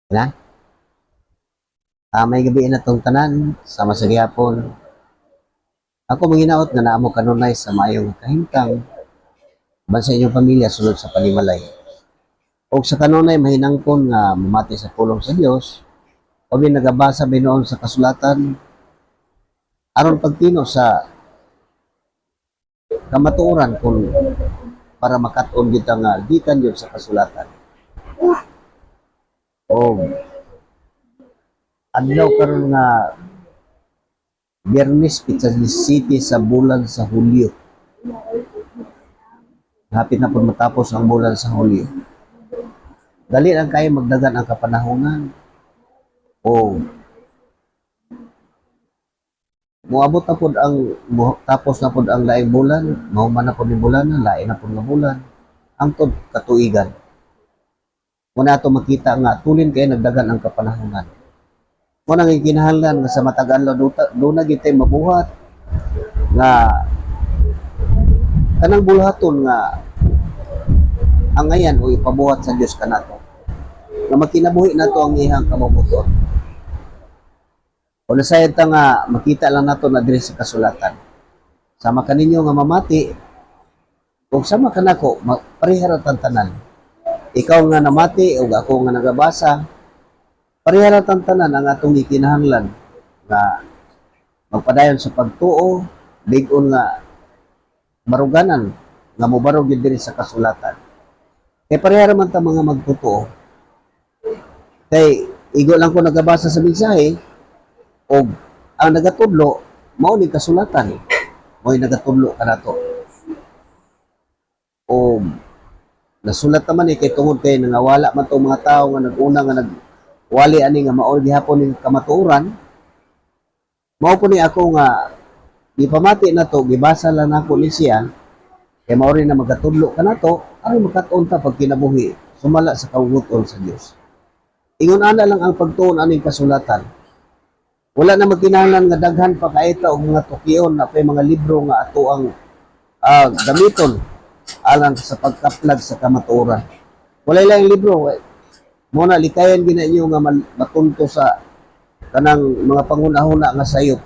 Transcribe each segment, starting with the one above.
Na? May gabi na tong tanan, sama sa gihapon. Ako manginaot nga naamo kanunay sa mayong kahimtang ban sa inyong pamilya sulod sa panimalay. O sa kanunay mahinangkon nga mamati sa pulong sa Dios, o may nagabasa binoon sa kasulatan aron pagtino sa kamatuoran kung para makat-on kita nga gikan yun sa kasulatan. O adlaw karon nga Biyernes Pizza City sa bulan sa Hulyo. Hapit na po matapos ang bulan sa Hulyo. Dali lang kayo magdagan ang kapanahonan. O moabot na pod ang tapos na pod ang laing bulan, mahuman na pod ni bulan, lain na pod nga bulan. Ang tod katuigan. Muna ato makita nga tulin kay nagdagan ang kapanahonan. Muna nga kinahanglan nga sa matag adlaw do na gitay mabuhat nga kanang bulhaton nga ang ngayan o ipabuhat sa Dios kanato. Nga makinabuhi nato ang ihang kamabuton. O nasayad ta nga makita lang nato na diri sa kasulatan. Sama kaninyo nga mamati ug sama kanako parehara tanan. Ikaw nga namati ug ako nga nagabasa, parehara tanan ang atong gikinahanglan nga magpadayon sa pagtuo, big-on nga baruganan nga mobarog gyud diri sa kasulatan. Kay parehara man ta mga magtotoo. Kay igo lang ko nagabasa sa mensahe o ang nagatudlo mao ni kasulatan. Mo'y nagatudlo kanato. O nasulat naman kay tungod kay nangawala man tong mga tao nga naguna nga nagwali ani nga mao gihapon ning kamatuoran. Mao po ni ako nga ipamati na to, gibasa lang nako ni siya kay mao rin na magatudlo kanato aron makat-on ta pag kinabuhi sumala sa kawuton sa Dios. Ingon ana lang ang pagtuon aning kasulatan. Wala na magkinahanglan nga daghan pa kaita og mga tukion na pay mga libro nga ato ang gamiton alang sa pagkaplag sa kamatuoran. Wala lang libro. Mo na likayan gina inyo nga matunto sa kanang mga pangunahuna nga sayop.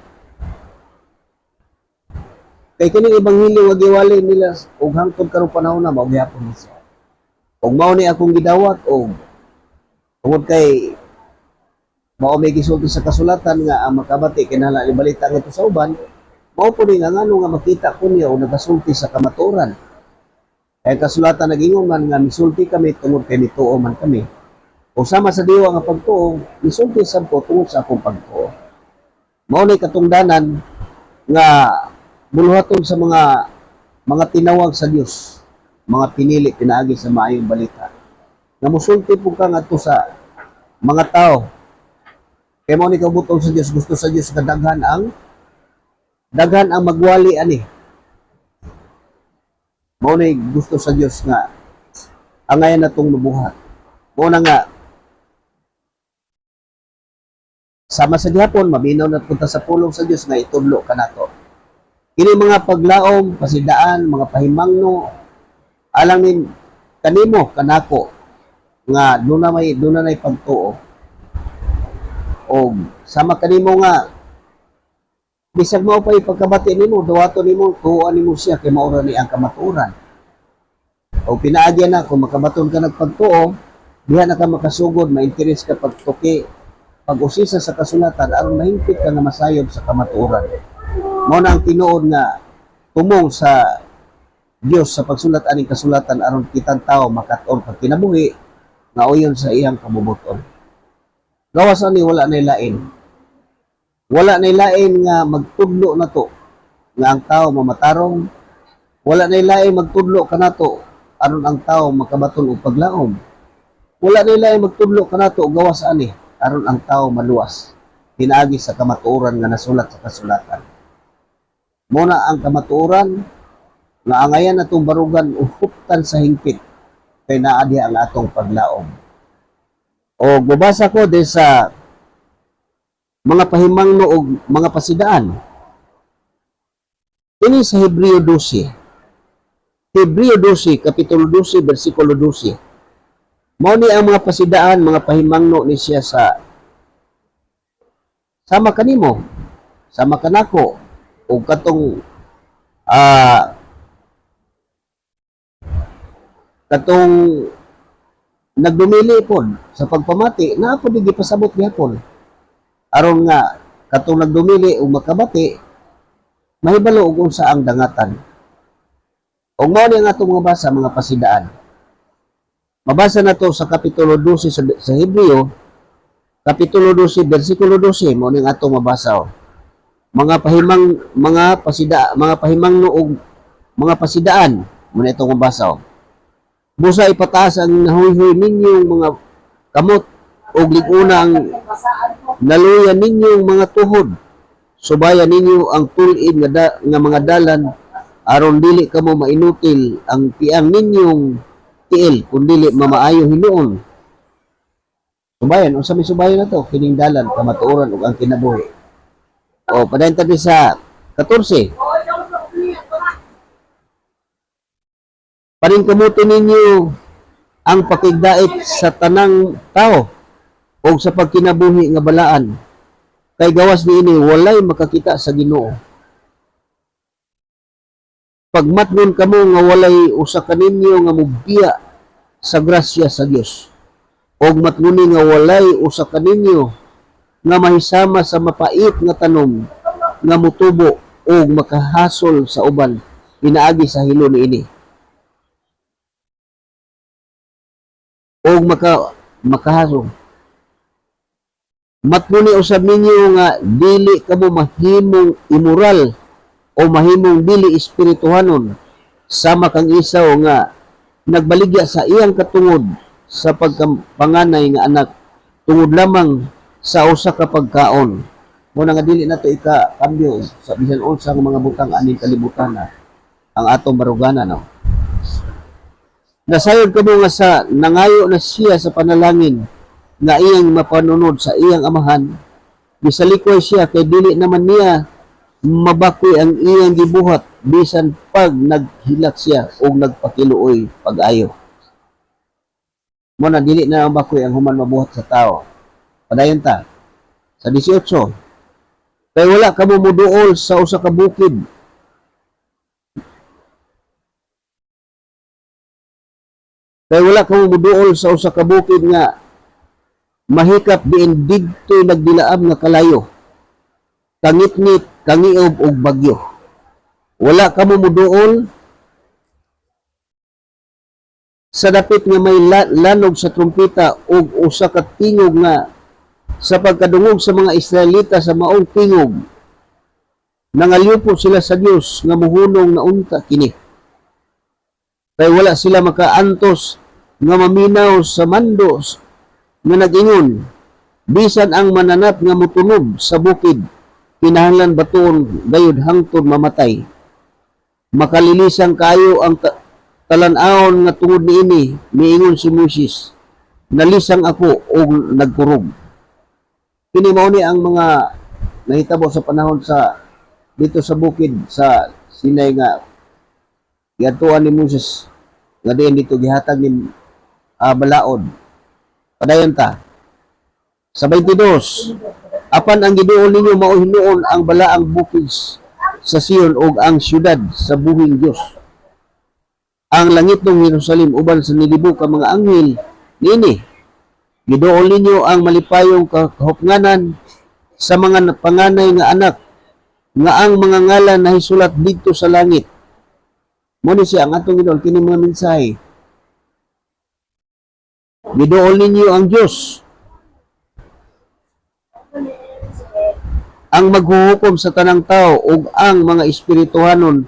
Kay kining ebanghelyo nga giwali nila og hangtod karong panahon na mao gyapon siya. Og mao ni akong gidawat og tungod kay mao may gisulti sa kasulatan nga ang makabati kinahanglan ibalita ngadto sa uban, mao po ni nga ngano nga makita ko niya o nagasulti sa kamatuoran. Kaya kasulatan nag-ingon man nga misulti kami tungod kay nituo man kami. O sama sa diwa nga pagtuo, misulti sad ko tungod sa akong pagtuo. Mao ni katungdanan nga buluhaton sa mga tinawag sa Dios, mga pinili pinaagi sa maayong balita. Nga musulti po ka ngadto sa mga tao. Kaya mo ni kabutong sa Dios, gusto sa Dios nga daghan ang magwali ani. Mao ni gusto sa Dios nga angayan natong mabuhat. Mao na nga sama sa gihapon maminaw na punta sa pulong sa Dios nga itudlo kanato. Kini mga paglaom, pasidaan, mga pahimangno alang nin kanimo kanako nga duna nay pagtuo. O sama kanimo nga bisag mao pa ipagkabati nimo dawato nimo tuoan nimo siya kay mao ni ang kamatuoran. O pinaagya na kung makabaton ka nagpagtuo, diha na ka makasugod, ma-interes ka pagtuki, pag-usisa sa kasulatan aron mahingpit ka nga masayob sa kamatuoran. Mao na ang tinuod nga tumong sa Dios sa pagsulat aning kasulatan aron kitang tao makat-on pag kinabuhi nga uyon sa iyang kabubuton. Gawas ani wala nay lain. Wala nay lain nga magtudlo na to nga ang tao mamatarong. Wala nay lain magtudlo kanato aron ang tao makabaton og paglaom. Wala nay lain magtudlo kanato gawas ani aron ang tao maluwas pinaagi sa kamatuoran nga nasulat sa kasulatan. Muna ang kamatuoran nga angayan natong barugan uhuptan sa hingpit kay naa diha ang atong paglaom. O gubasa ko din sa mga pahimangno o mga pasidaan. Ini sa Hebreo 12. Hebreo 12, Kapitulo 12, versikulo 12. Mao ni ang mga pasidaan, mga pahimangno ni siya sa sama kanimo, sama kanako, o katong ah katong nagdumili pod sa pagpamati, na po di gipasabot gyapon. Aron nga katong nagdumili o makabati, mahibalo og unsa ang dangatan. Og mao ni ang atong mga basa, mga pasidaan. Mabasa na to sa kapitulo 12 sa Hebreo, kapitulo 12 bersikulo 12, mao ni ang atong mabasa. Mga pahimangno og mga pasidaan, mo ni itong mabasa. Busa ipataas ang nahuy-huy ninyong mga kamot og liguna ang naluyan ninyong mga tuhod. Subayan ninyo ang tulid nga mga dalan aron dili kamo mainutil ang tiang ninyong tiil kun dili mamaayo hinuon. Subayan, unsa may subayan na to? Kining dalan kamatuoran ug ang kinabuhi. O padayon tabi sa 14. Paningkamuti ninyo ang pakigdait sa tanang tao o sa pagkinabuhi nga balaan. Kay gawas niini walay makakita sa Ginoo. Pagmatngon kamo nga walay usa kaninyo nga mugbiya sa grasya sa Dios. Og matnguni nga walay usa kaninyo nga mahisama sa mapait nga tanom nga mutubo og makahasol sa uban pinaagi sa hilo niini. Og makahasol. Matnguni usab ninyo nga dili kamo mahimong immoral o mahimong dili espirituhanon sama kang isaw nga nagbaligya sa iyang katungod sa pagkapanganay nga anak tungod lamang sa usa ka pagkaon. Muna nga dili nato ika-kambyo sa bisan unsa nga mga butang aning kalibutan ang atong barugana no. Nasayod kamo nga sa nangayo na siya sa panalangin nga iyang mapanunod sa iyang amahan, bisalikoy siya kay dili naman niya mabakoy ang iyang gibuhat bisan pag naghilak siya o nagpakiluoy pag-ayo. Muna dili na mabakoy ang human mabuhat sa tao. Padayon ta sa 18. Kay wala kamo muduol sa usa ka bukid. Kay wala kamo muduol sa usa ka bukid nga mahikap diin didto'y nagdilaab nga kalayo. Kangit-ngit, kangiob og bagyo. Wala kamo muduol sa dapit nga may lanog sa trumpeta og usa ka tingog nga sa pagkadungog sa mga Israelita sa maong tingog. Nangalyupo sila sa Dios nga muhunong na unta kini. Kay wala sila makaantos nga maminaw sa mandos nga nag-ingon, bisan ang mananap nga mutunog sa bukid, kinahanglan batuon gayud hangtod mamatay. Makalilisang kayo ang talan-awon nga tungod niini, miingon si Moses, nalisang ako o nagkurog. Kini mao ni ang mga nahitabo sa panahon sa dito sa bukid sa Sinai nga giadtuan ni Moses nga diin dito gihatag ni balaod. Padayon ta. Sa 22, apan ang giduol ninyo mao hinuon ang balaang bukid sa Sion ug ang syudad sa buhing Dios. Ang langit ng Jerusalem uban sa nilibo ka mga anghel nini. Giduol ninyo ang malipayong kahupnganan sa mga panganay nga anak nga ang mga ngalan na hisulat dito sa langit. Muna siya ang atong giduol kini mga mensahe. Giduol ninyo ang Diyos ang maghuhukom sa tanang tao ug ang mga espirituhanon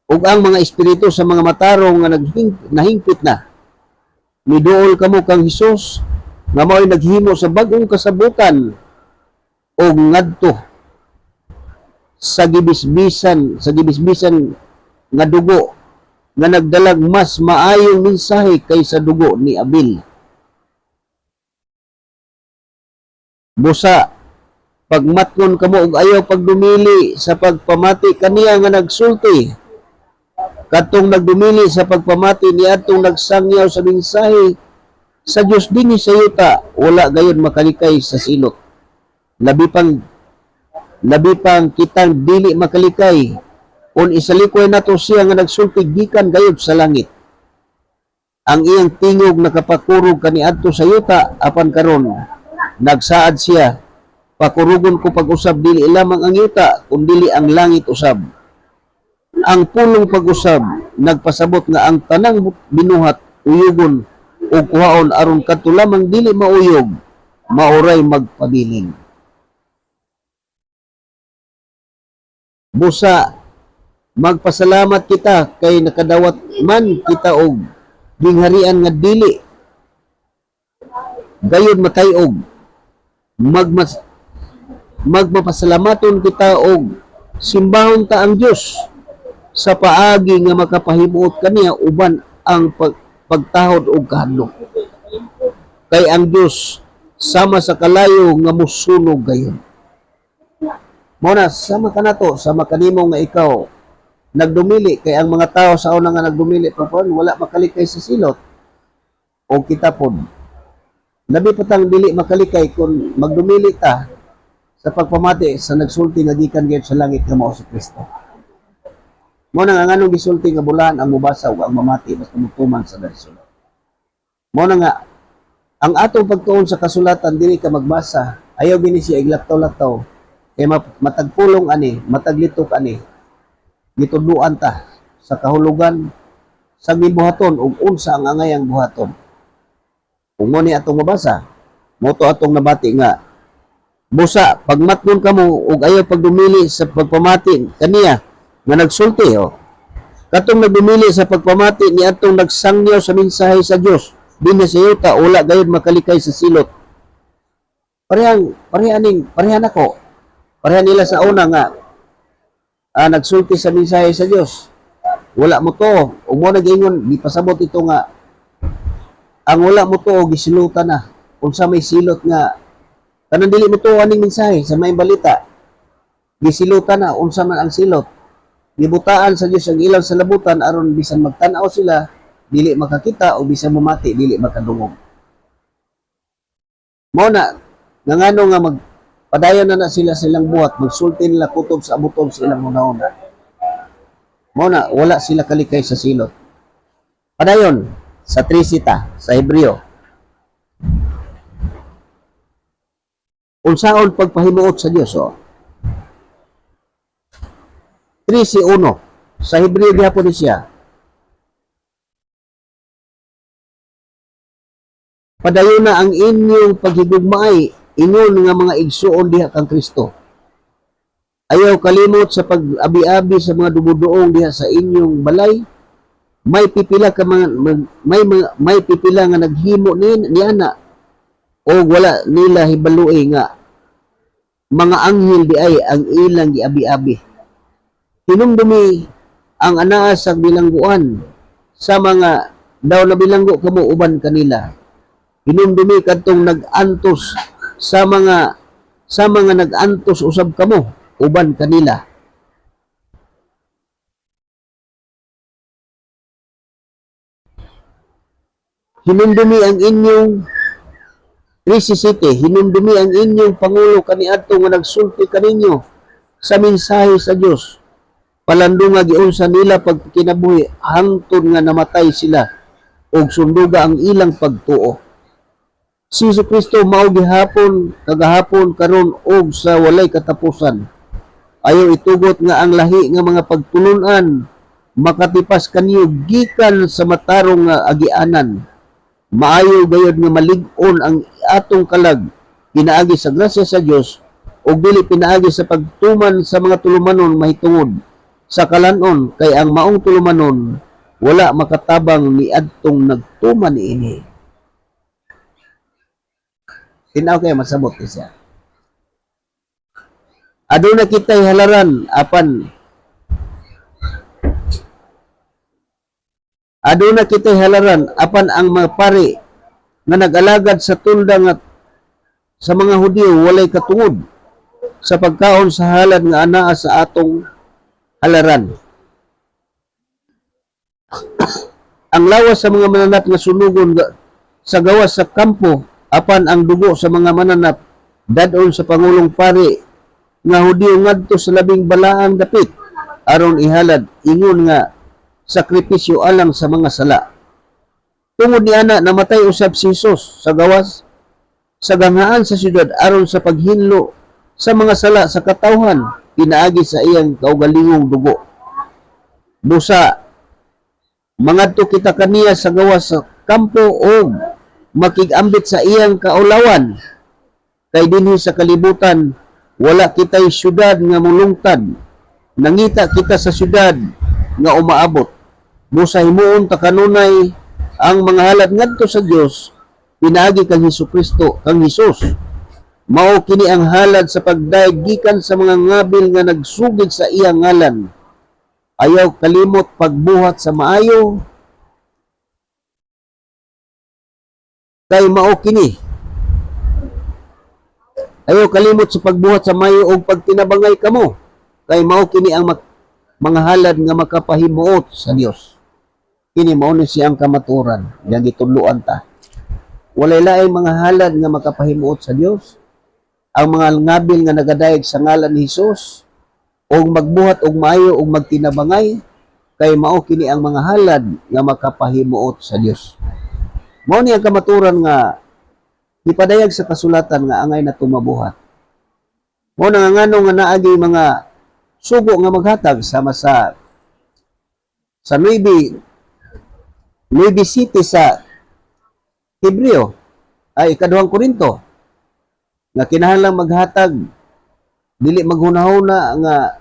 ug ang mga espiritu sa mga matarong nga nahingpit na. Miduol kamo kang Hesus nga mao'y naghimo sa bag-ong kasabutan ug ngadto sa gibisbisan nga dugo nga nagdalag mas maayong mensahe kaysa dugo ni Abel. Busa, pagmatngon kamo og ayaw pagdumili sa pagpamati kaniya nga nagsulti, Katong nagdumili sa pagpamati ni atong nagsangyaw sa mensahe sa Dios dinhi sa yuta, wala gayon makalikay sa silot. Labi pang kitang dili makalikay kung isalikoy nato siya nga nagsulti gikan gayud sa langit. Ang iyang tingog nakapakurog kaniadto sa yuta, apan karon nagsaad siya, pakurugon ko pag-usab dili lamang ang yuta kundi ang langit usab. Ang pulong pag-usab nagpasabot nga ang tanang binuhat uyugon o kuhaon aron kadto lamang dili mauyog, mauray magpabilin. Busa magpasalamat kita kay nakadawat man kita og gingharian nga dili gayud matay-og. Magmapasalamaton kita og simbahon ta ang Dios sa paagi nga makapahimuot kaniya uban ang pagtahod og kahadlok. Kay ang Dios sama sa kalayo nga musunog gayon. Mao na sama kanato, sama kanimo nga ikaw nagdumili, kay ang mga tao sa una nga nagdumili papon wala makalikay sa silot o kita pod. Labi patang dili makalikay kung magdumili ta sa pagpamati sa nagsulti nga gikan gayud sa langit nga mao si Kristo. Mo nang ang anong gisulti nga bulan ang mubasa ug ang mamati basta mutuman sa nagsulat. Mo na nga ang atong pagtuon sa kasulatan dili ka magbasa, ayaw gini siya iglaktaw-laktaw kay matagpulong ani, mataglitok ani. Gitudluan ta sa kahulugan sa gibuhaton ug unsa ang angayang buhaton. Kung mo ni atong mabasa, mo to atong nabati nga busa pagmatnon kamo ug ayaw pagdumili sa pagpamati kaniya nga nagsulti katong nagdumili sa pagpamati ni atong nagsangyaw sa mensahe sa Dios dinhi sa yuta, wala gayud makalikay sa silot. Parehan ako. Parehan nila sa una nga nagsulti sa mensahe sa Dios. Wala mo to. Ug mo nag-ingon gipasabot ito nga ang wala mo to gisilutan na. Unsa may silot nga kanang dili mo to aning mensahe sa may balita. Gisilutan na unsa man ang silot. Gibutaan sa Dios ang ilang salabutan aron bisan magtan-aw sila dili makakita o bisan mamati dili makadungog. Mo na ngano nga padayon na sila silang buhat, magsulti nila kutob sa abuton sa ilang una-una. Mo na wala sila kalikay sa silot. Padayon sa trisita sa Hebreo. Unsaon pagpahimuot sa Dios 3:1 sa Hebreo gihapon siya. Padayon na ang inyong paghigugmaay ingon nga mga igsuon diha kang Kristo. Ayaw kalimot sa pag-abi-abi sa mga dumuduong diha sa inyong balay. May pipila ka mga may pipila nga naghimo niana o wala nila hibalui nga mga anghel di ay ang ilang giabi-abi. Hinumdumi ang anaa sa bilangguan sa mga daw na bilanggo kamo uban kanila. Hinumdumi kadtong nag-antos sa mga nag-antos usab kamo uban kanila. Hinumdumi ang inyong 3:7, hinumdumi ang inyong pangulo kaniadto nga nagsulti kaninyo sa mensahe sa Dios. Palandunga giunsa nila pagkinabuhi hangtod nga namatay sila ug sunduga ang ilang pagtuo. Si Kristo mao gihapon kagahapon karon og sa walay katapusan. Ayaw itugot nga ang lahi nga mga pagtulunan makatipas kaniyo gikan sa matarong nga agianan. Maayo gayud nga malig-on ang atong kalag pinaagi sa grasya sa Dios ug dili pinaagi sa pagtuman sa mga tulumanon mahitungod sa kalanon, kay ang maong tulumanon wala makatabang ni adtong nagtuman niini. Tinaw kay masabot siya. Aduna kitay halaran apan ang mga pari nga nag-alagad sa tulda nga sa mga Hudiyo walay katungod sa pagkaon sa halad nga anaa sa atong halaran. Ang lawas sa mga mananap nga sunugon sa gawas sa kampo apan ang dugo sa mga mananap dadon sa pangulong pari nga Hudiyo ngadto sa labing balaang dapit aron ihalad ingon nga sakripisyo alang sa mga sala. Tungod ni ana namatay usab si Jesus sa gawas sa ganghaan sa syudad aron sa paghinlo sa mga sala sa katawhan pinaagi sa iyang kaugalingong dugo. Busa mangadto kita kaniya sa gawas sa kampo o makigambit sa iyang kaulawan kay dinhi sa kalibutan wala kitay syudad nga mulungtad nangita kita sa syudad nga umaabot busa himuon ta kanunay ang mga halad ngadto sa Dios pinaagi kang Hesukristo kang Hesus mao kini ang halad sa pagdaig gikan sa mga ngabil nga nagsugid sa iyang ngalan. Ayaw kalimot pagbuhat sa maayo kay mao kini. Ayaw kalimot sa pagbuhat sa maayo og pagtinabangay kamo kay mao kini ang mga halad nga makapahimuot sa Dios. Kini mao ni siyang kamaturan nga gitudloan ta. Walay laing mga halad nga makapahimuot sa Dios. Ang mga ngabil nga nagadayeg sa ngalan ni Hesus og magbuhat og maayo og magtinabangay kay mao kini ang mga halad nga makapahimuot sa Dios. Mao ni ang kamaturan nga ipadayag sa kasulatan nga angay na tumabuhat. Mao na nga ngano nga naagi mga sugo nga maghatag sama sa 9 City sa Hebreo ay ikaduhang Korinto nga kinahanglang maghatag dili maghunahuna nga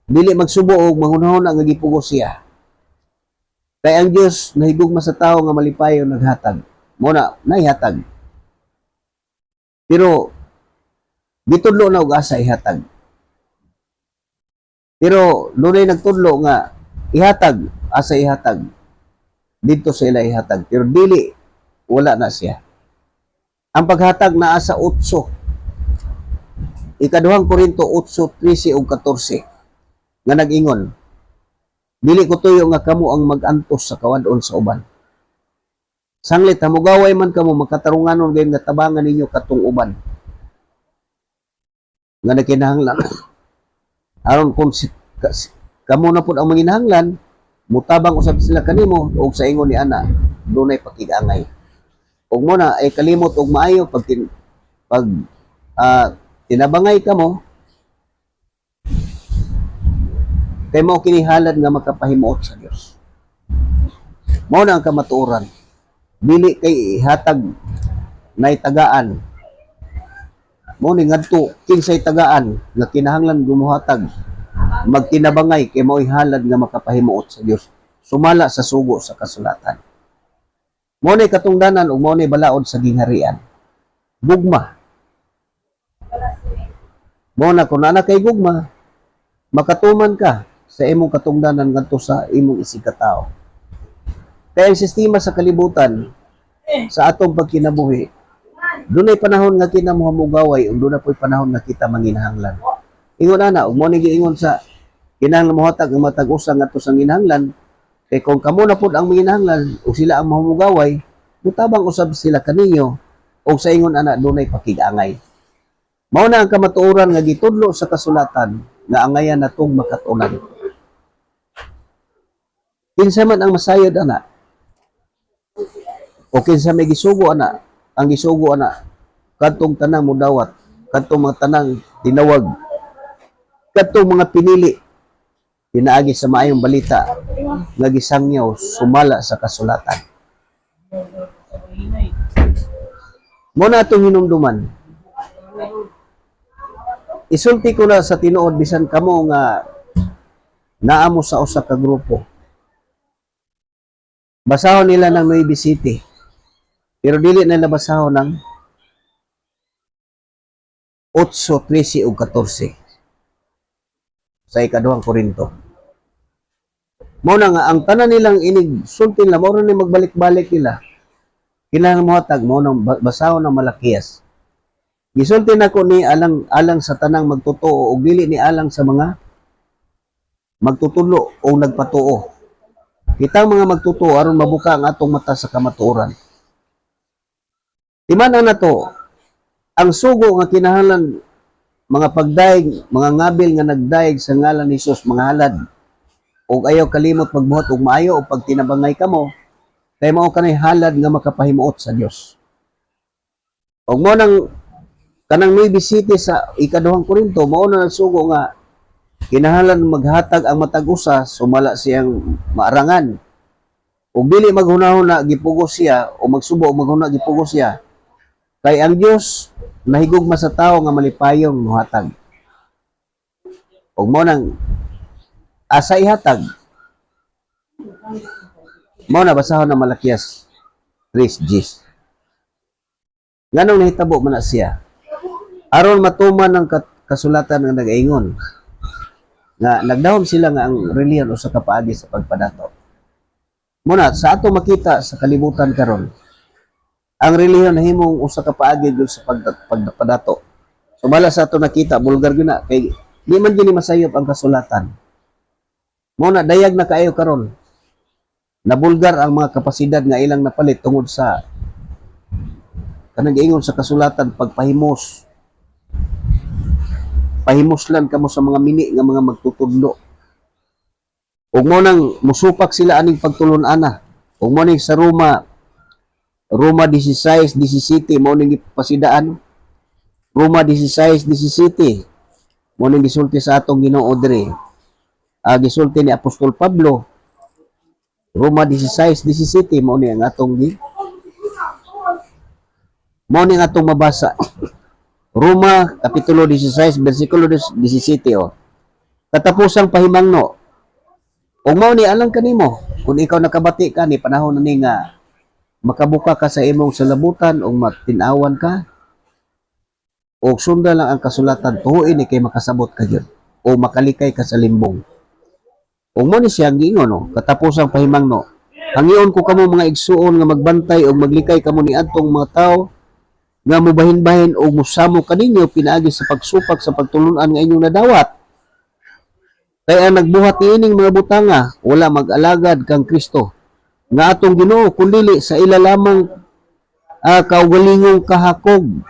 dili magsubo og maghunahuna nga gipugos siya. Kay ang Dios nahigugma sa tawo nga malipayon naghatag. Mo na naihatag. Pero gitudlo na og asa ihatag. Pero dunay nagtudlo nga ihatag asa ihatag. Dito sa ila ihatag. Pero dili wala na siya. Ang paghatag naa sa 8 ikaduhang Korinto 8:13 ug 14 nga nag-ingon dili ko tuyo nga kamo ang mag-antos sa kawadon sa uban sanglit hamugaway man kamo makatarunganon gayon nga tabangan ninyo katong uban nga nakinahanglan aron kung kamo na pud ang manginahanglan mutabang usab sila kanimo ug sa ingon ni ana dunay pakig-angay ug mo na ay kalimot og maayo pag tinabangay ka mo kay mao kini halad nga makapahimuot sa Dios. Mao na ang kamatuoran. Dili kay ihatag nay tagaan. Mao ni ngadto kinsay tagaan nga kinahanglan gumuhatag magtinabangay kay mao'y halad nga makapahimuot sa Dios. Sumala sa sugo sa kasulatan. Mao ni katungdanan ug mao ni balaod sa gingharian. Gugma. Mo na kung na kay gugma, makatuman ka sa imong katungdanan ngadto sa imong isigkatao. Kaya ang sistema sa kalibutan sa atong pagkinabuhi, dunay panahon nga kinamuhamugaway ug dunay po'y panahon nga kita manginahanglan. Ingon ana, ug mo ni giingon sa kinahanglan mohatag ang matag-usa ngadto sa ginahanglan, kay kung kamo na pud ang manginahanglan ug sila ang mahamugaway, mutabang usab sila kaniyo ug sa ingon ana dunay pakig-angay. Mao na ang kamatuoran nga gitudlo sa kasulatan nga angayan natong makatunan. Kinsa man ang masayod ana o kinsa may gisugo ana, ang gisugo ana kadtong tanang mudawat, kadtong mga tanang tinawag, kadtong mga pinili pinaagi sa maayong balita nga gisangyaw sumala sa kasulatan. Mo na atong hinumduman. Isulti ko na sa tinuod bisan kamo nga naamo sa usa ka grupo. Basahon nila ng 9 City. Pero dili nila basahon ng 8:13 ug 14 sa ikaduhang Korinto. Mao na nga ang tanan nilang inig sulti nila mao ni magbalik-balik nila. Kinahanglan mohatag mao nang basahon ng Malakias. Gisulti nako ni alang sa tanang magtotoo ug dili ni alang sa mga magtutulo o nagpatuo. Kitang mga magtuto aron mabuka ang atong mata sa kamatuoran. Timana na to, ang sugo nga kinahanglan mga pagdaig, mga ngabil nga nagdaig sa ngalan ni Jesus, mga halad, ug ayaw kalimot magbuhat og maayo o pag tinabangay kamo, kay mao kanay halad nga makapahimuot sa Dios. Ug mo nang kanang may bisite sa ikaduhang Korinto, mao na nagsugo nga kinahanglan maghatag ang matag usa sumala siyang maarangan. Ug dili maghunahuna gipugos siya o magsubo o maghuna gipugos siya, kay ang Dios nahigugma sa tao nga malipayong muhatag. Ug mo nang asa ihatag, mo na basahon na Malakias 3:10. Nganong nahitabo man na siya? Aron matuman ng kasulatan nga nag-ingon nga nagdahom sila nga ang reliyon usa ka paagi sa pagpadato. Muna sa ato makita sa kalibutan karon, ang reliyon nahimong usa ka paagi gyud sa pagpadato. Sumala sa ato nakita bulgar gyud na kay di man gyud masayop ang kasulatan. Muna dayag na kaayo karon. Nabulgar ang mga kapasidad nga ilang napalit tungod sa kanang giingon sa kasulatan pagpahimos. Pahimuslan kamo sa mga mini nga mga magtutudlo. Ug mo nang musupak sila aning pagtulon-ana. Ug mo ning sa Roma 16:17 mo ning gipasidaan. Roma 16:17 mo ning gisulti sa atong Ginoo diri. Gisulti ni Apostol Pablo. Roma 16:17 mo ni ang atong mabasa. Roma kapitulo 16 bersikulo 17 Katapusang pahimangno. Ug mao ni alang kanimo kung ikaw nakabati ka ni panahon na ni nga makabuka ka sa imong salabutan o matin-awan ka o sundan lang ang kasulatan tuhuin ni kay makasabot ka gyud o makalikay ka sa limbong. Ug mo ni siya giingon katapusang pahimangno. Hangion ko kamo mga igsuon nga magbantay o maglikay kamo ni adtong mga tawo nga mubahin-bahin o musamo kaninyo pinaagi sa pagsupak sa pagtulunan nga inyong nadawat. Kaya ang nagbuhat niining mga butanga, wala mag-alagad kang Kristo. Nga atong Ginoo kundi sa ila lamang kaugalingong kahakog.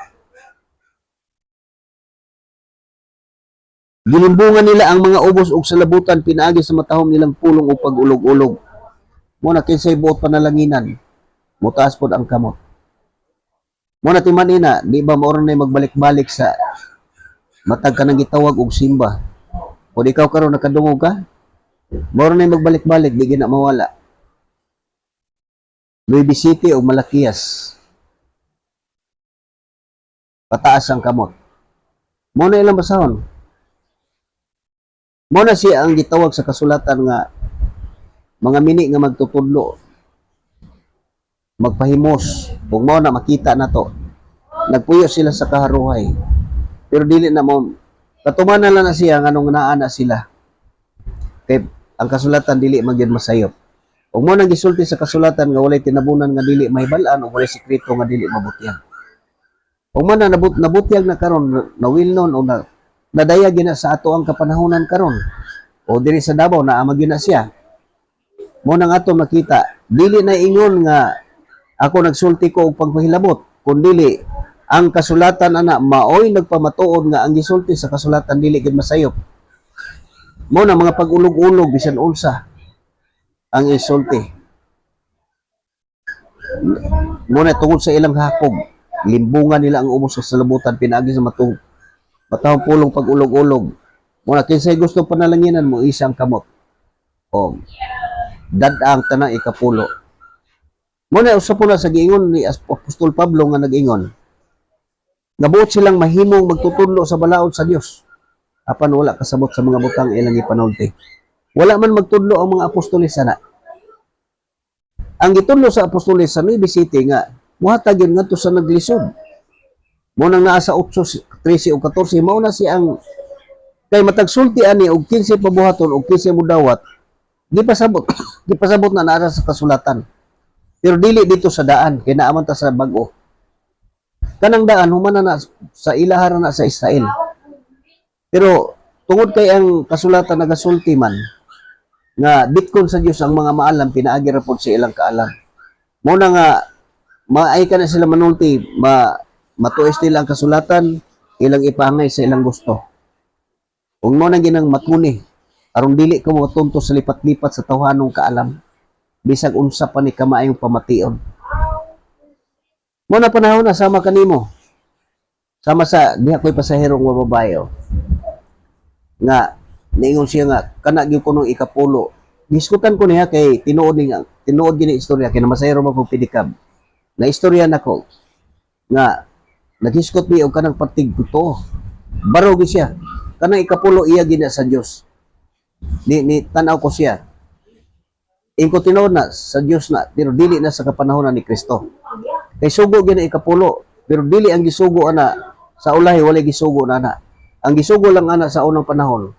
Gilimbungan nila ang mga ubos ug salabutan pinaagi sa matahom nilang pulong o pag-ulog-ulog. Muna kinsay buot panalanginan, mutaas pod ang kamot. Muna timanina, di ba maoron na magbalik-balik sa matag ka nang gitawag og simba. O di ikaw karon nakadungog ka, maoron na magbalik-balik, di gina mawala. Nueva City o Malakias. Pataas ang kamot. Muna ilang basahon. Muna siya ang gitawag sa kasulatan nga mga mini nga magtutudlo, magpahimos, kung mo na makita na to. Nagpuyo sila sa kaharuhay. Pero dili na mo, katumanan lang na siya nga nung naana sila. Kaya ang kasulatan dili magyud masayop. Kung mo nang gisulti sa kasulatan nga walay tinabunan nga dili mahibalaan o walay sekreto nga dili mabutyan. Kung man na nabutyag na karon, nawilnon o nadayag na sa ato ang kapanahonan karon o diri sa Davao na amag na siya. Mo nang ato makita, dili na ingon nga ako nagsulti ko og pagpahilabot, kundi ang kasulatan ana maoy nagpamatuod nga ang gisulti sa kasulatan dili gid masayop. Mo na mga pag-ulog-ulog bisan unsa ang isulti. Mo na tungod sa ilang hakog, limbungan nila ang ubos sa salabutan pinaagi sa matahong pulong pag-ulog-ulog. Mo na kinsay gusto panalanginan mo isang kamot. O dadang tanang ikapulo. Mo na usa po na sa giingon ni Apostol Pablo nga nag-ingon. Nabuot silang mahimong magtutudlo sa balaod sa Dios. Apan wala kasabot sa mga butang ilang ipanulti. Wala man magtudlo ang mga apostoles sana. Ang gitudlo sa apostoles sa Nueva City nga muhatag yun ngadto sa naglisod. Mo nang naa sa 8:13 o 14 mao na si ang kay matagsulti ani og 15 pabuhaton og 15 mudawat. Di pasabot na nara sa kasulatan. Pero dili dito sa daan kay naaman ta sa bag-o. Kanang daan human na sa ilaharan na sa Israel. Pero tungod kay ang kasulatan nagasulti man, nga bitkon sa Dios ang mga maalam pinaagi ra pod sa ilang kaalam. Mo na nga maay ka na sila manulti, matuis nila ang kasulatan, ilang ipangay sa ilang gusto. Kung mo na ginang matuni, aron dili ka mo tunto sa lipat-lipat sa tawhanong kaalam, bisag unsa pa ni kamaayong pamation. Mo na panahon na sama kanimo. Sama sa diha ko'y pasaherong nga babae nga niingon siya nga kana gyud ko nung ikapulo. Diskutan ko niya kay tinuod gini istorya kay namasayro mo kog pedicab. Na istorya nako nga naghiskot mi og kanang partig to. Baro gyud siya. Kanang ikapulo iya gina sa Dios. Ni tanaw ko siya. Ingko tinuod na sa Dios na pero dili na sa kapanahonan ni Kristo. Kay sugo gina ikapulo pero dili ang gisugo ana sa ulahi walay gisugo na ana. Ang gisugo lang ana sa unang panahon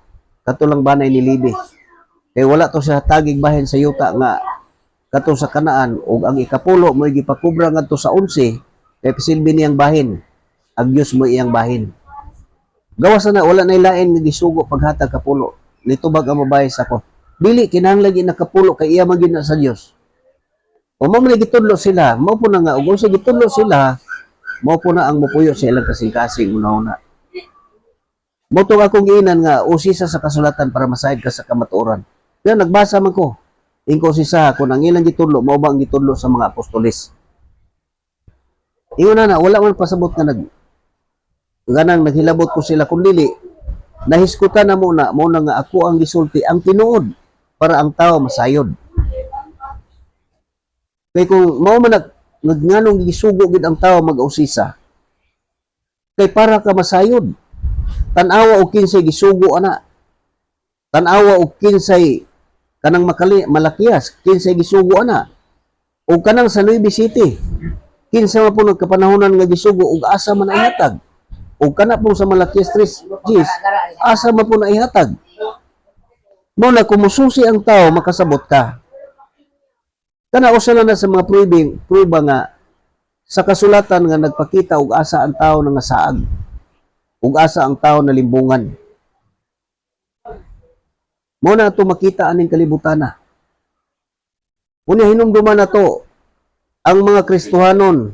katulang banay ni Libi. Kay wala to siya tagig bahin sa yuta nga kato sa Kanaan ug ang ikapulo mo gipakubra ngadto sa 11 kay pisilbi niyang bahin. Ang Dios mo iyang bahin. Gawas na wala nay lain nga gisugo paghatag kapulo. Nitubag ang mabahay sa ko. Dili kinahanglan gyud nakapulo kay iya man gyud na sa Dios. O mo man gitudlo sila, mao po na nga ug sa gitudlo sila, mao po na ang mupuyo sa ilang kasing-kasing una-una. Motong akong giinan nga usisa sa kasulatan para masayod ka sa kamatuoran. Kaya nagbasa man ko. Ingko usisa kung ang ilang gitudlo mao ba ang gitudlo sa mga apostoles. Ingon na wala man pasabot nga ganang naghilabot ko sila kung dili nahiskutan na muna nga ako ang gisulti ang tinuod para ang tao masayod. Kay kung mao man nganong gisugo gid ang tao mag-usisa kay para ka masayod. Tan-awa og kinsay gisugo ana. Tan-awa og kinsay kanang malakias, kinsay gisugo ana. Og kanang sa Nueva City, kinsa man po nagkapanahonan nga gisugo og asa man ay hatag. Og kana po sa Malakias 3, asa man po na ihatag. Mo na kumususi ang tao makasabot ka. Kana usa na sa mga prueba nga sa kasulatan nga nagpakita og asa ang tao nga saag. Ug asa ang tao na limbungan. Mo na ito makita aning kalibutan na. Unya hinumduman na to ang mga Kristohanon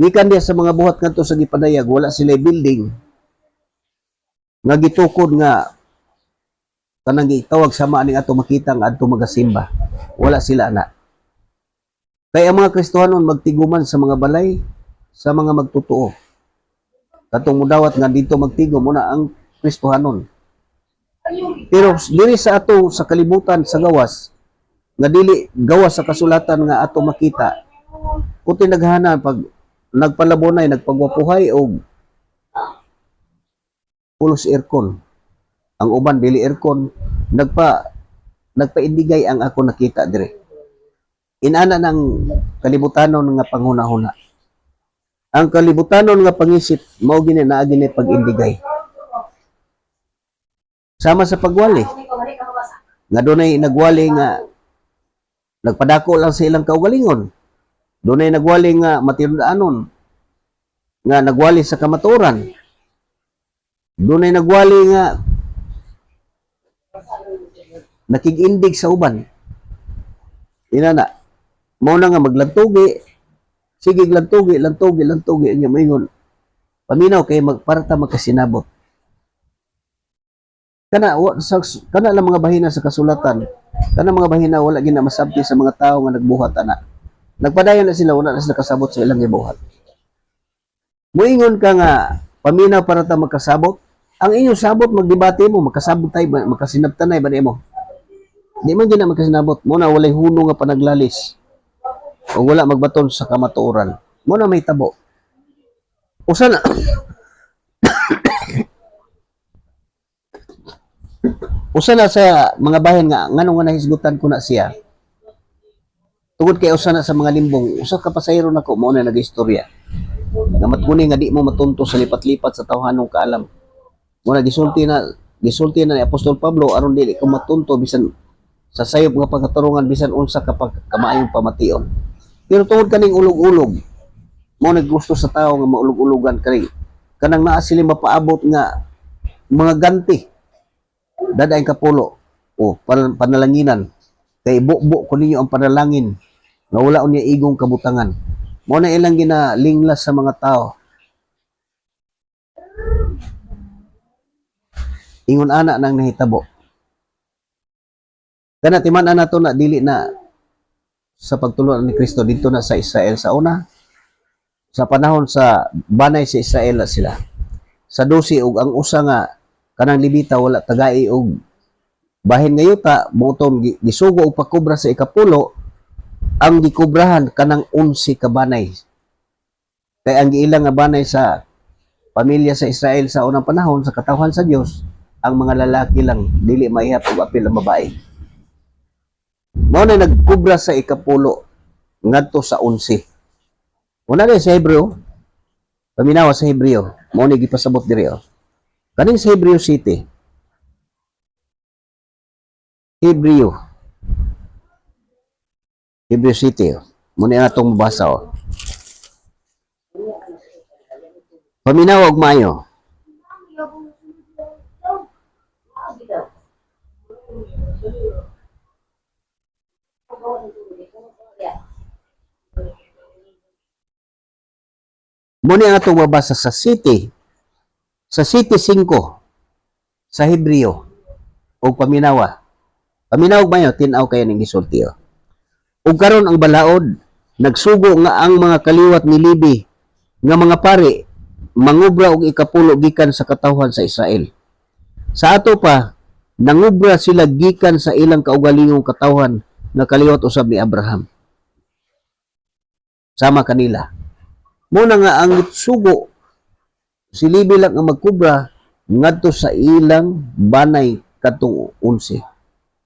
gikan diya sa mga buhat ngadto sa gipadayag wala sila building nga gitukod nga kanang gitawag sama aning ato makita nga adto magasimba. Wala sila ana. Kaya ang mga Kristohanon magtiguman sa mga balay sa mga magtotoo. Katong mudawat nga dito magtigom muna ang Kristohanon. Pero diri sa ato sa kalibutan sa gawas nga dili gawas sa kasulatan nga ato makita kung tinaghanan pag nagpalabonay nagpagwapuhay og pulos aircon ang uban dili aircon nagpaindigay ang ako nakita dire inana ng kalibutanon nga panghunahuna. Ang kalibutanon nga pangisip mao gini naa gini pag-indigay. Sama sa pagwali. Nga dunay nagwali nga nagpadako lang sa ilang kaugalingon. Dunay nagwali nga matinud-anon nga nagwali sa kamatuoran. Dunay nagwali nga nakig-indig sa uban. Inana mao na nga maglantugi. Sige lantugi nya moingon. Paminaw kay magparta magkasinabot. Kana lang mga bahina sa kasulatan. Kana mga bahina wala gina masabti sa mga tao nga nagbuhat ana. Nagpadayon na sila wala na sila kasabot sa ilang gibuhat. Moingon ka nga paminaw para ta magkasabot. Ang inyong sabot magdebate mo magkasabot tay ba makasinabtanay ba nimo? Di man gina magkasinabot mo na walay huno nga panaglalis. O wala magbaton sa kamatuoran. Mo na may tabo. Usa na usa na sa mga bahin nga nganong nga nahisgutan ko na siya. Tungod kay usa na sa mga limbong, usa ka pasayro nako mao na nagistorya. Nga matguni nga di mo matunto sa lipat-lipat sa tawhanong kaalam. Mo na gisulti na ni Apostol Pablo aron dili ko matunto bisan sa sayop nga pagkaturungan bisan unsa ka kamaayong pamation. Pero tungod kaning ulog-ulog, mo naggusto sa tao nga maulog-ulogan kani. Kanang naa sila mapaabot nga mga ganti. Daday kapulo. o panalanginan. Kay bukbo ko ninyo ang panalangin nga wala unya igong kabutangan. Mao na ilang ginalinglas sa mga tao. Ingon ana nang nahitabo. Kana timan-an nato na dili na sa pagtulon ni Kristo dito na sa Israel sa una. Sa panahon sa banay sa Israel na sila. Sa 12 ug ang usa nga kanang Levita wala tagai og bahin nga yuta moton gisugo og pakubra sa ikapulo ang gikubrahan kanang 11 ka banay. Kay ang giilang nga banay sa pamilya sa Israel sa unang panahon sa katawhan sa Dios ang mga lalaki lang dili maihap og apil ang babae. Mao na nagkubra sa ikapulo ngadto sa 11. Una rin sa Hebreo, paminawa sa Hebreo, mao ni gipasabot diri oh. Kaning sa Hebreo City. Hebreo City. Oh. Muna nga itong mabasa oh. Paminawa og maayo. Muna nga itong mabasa sa City. Sa City 5. Sa Hebreo. O paminawa. Paminawa og maayo, tinaw kayo ng gisulti oh. Ug karon ang balaod, nagsugo nga ang mga kaliwat ni Libi nga mga pari mangubra og ikapulo gikan sa katawhan sa Israel. Sa ato pa, nangubra sila gikan sa ilang kaugalingong katawhan nga kaliwat usab ni Abraham. Sama kanila. Muna nga ang sugo si Libi lang ang magkubra ngadto sa ilang banay katong 11.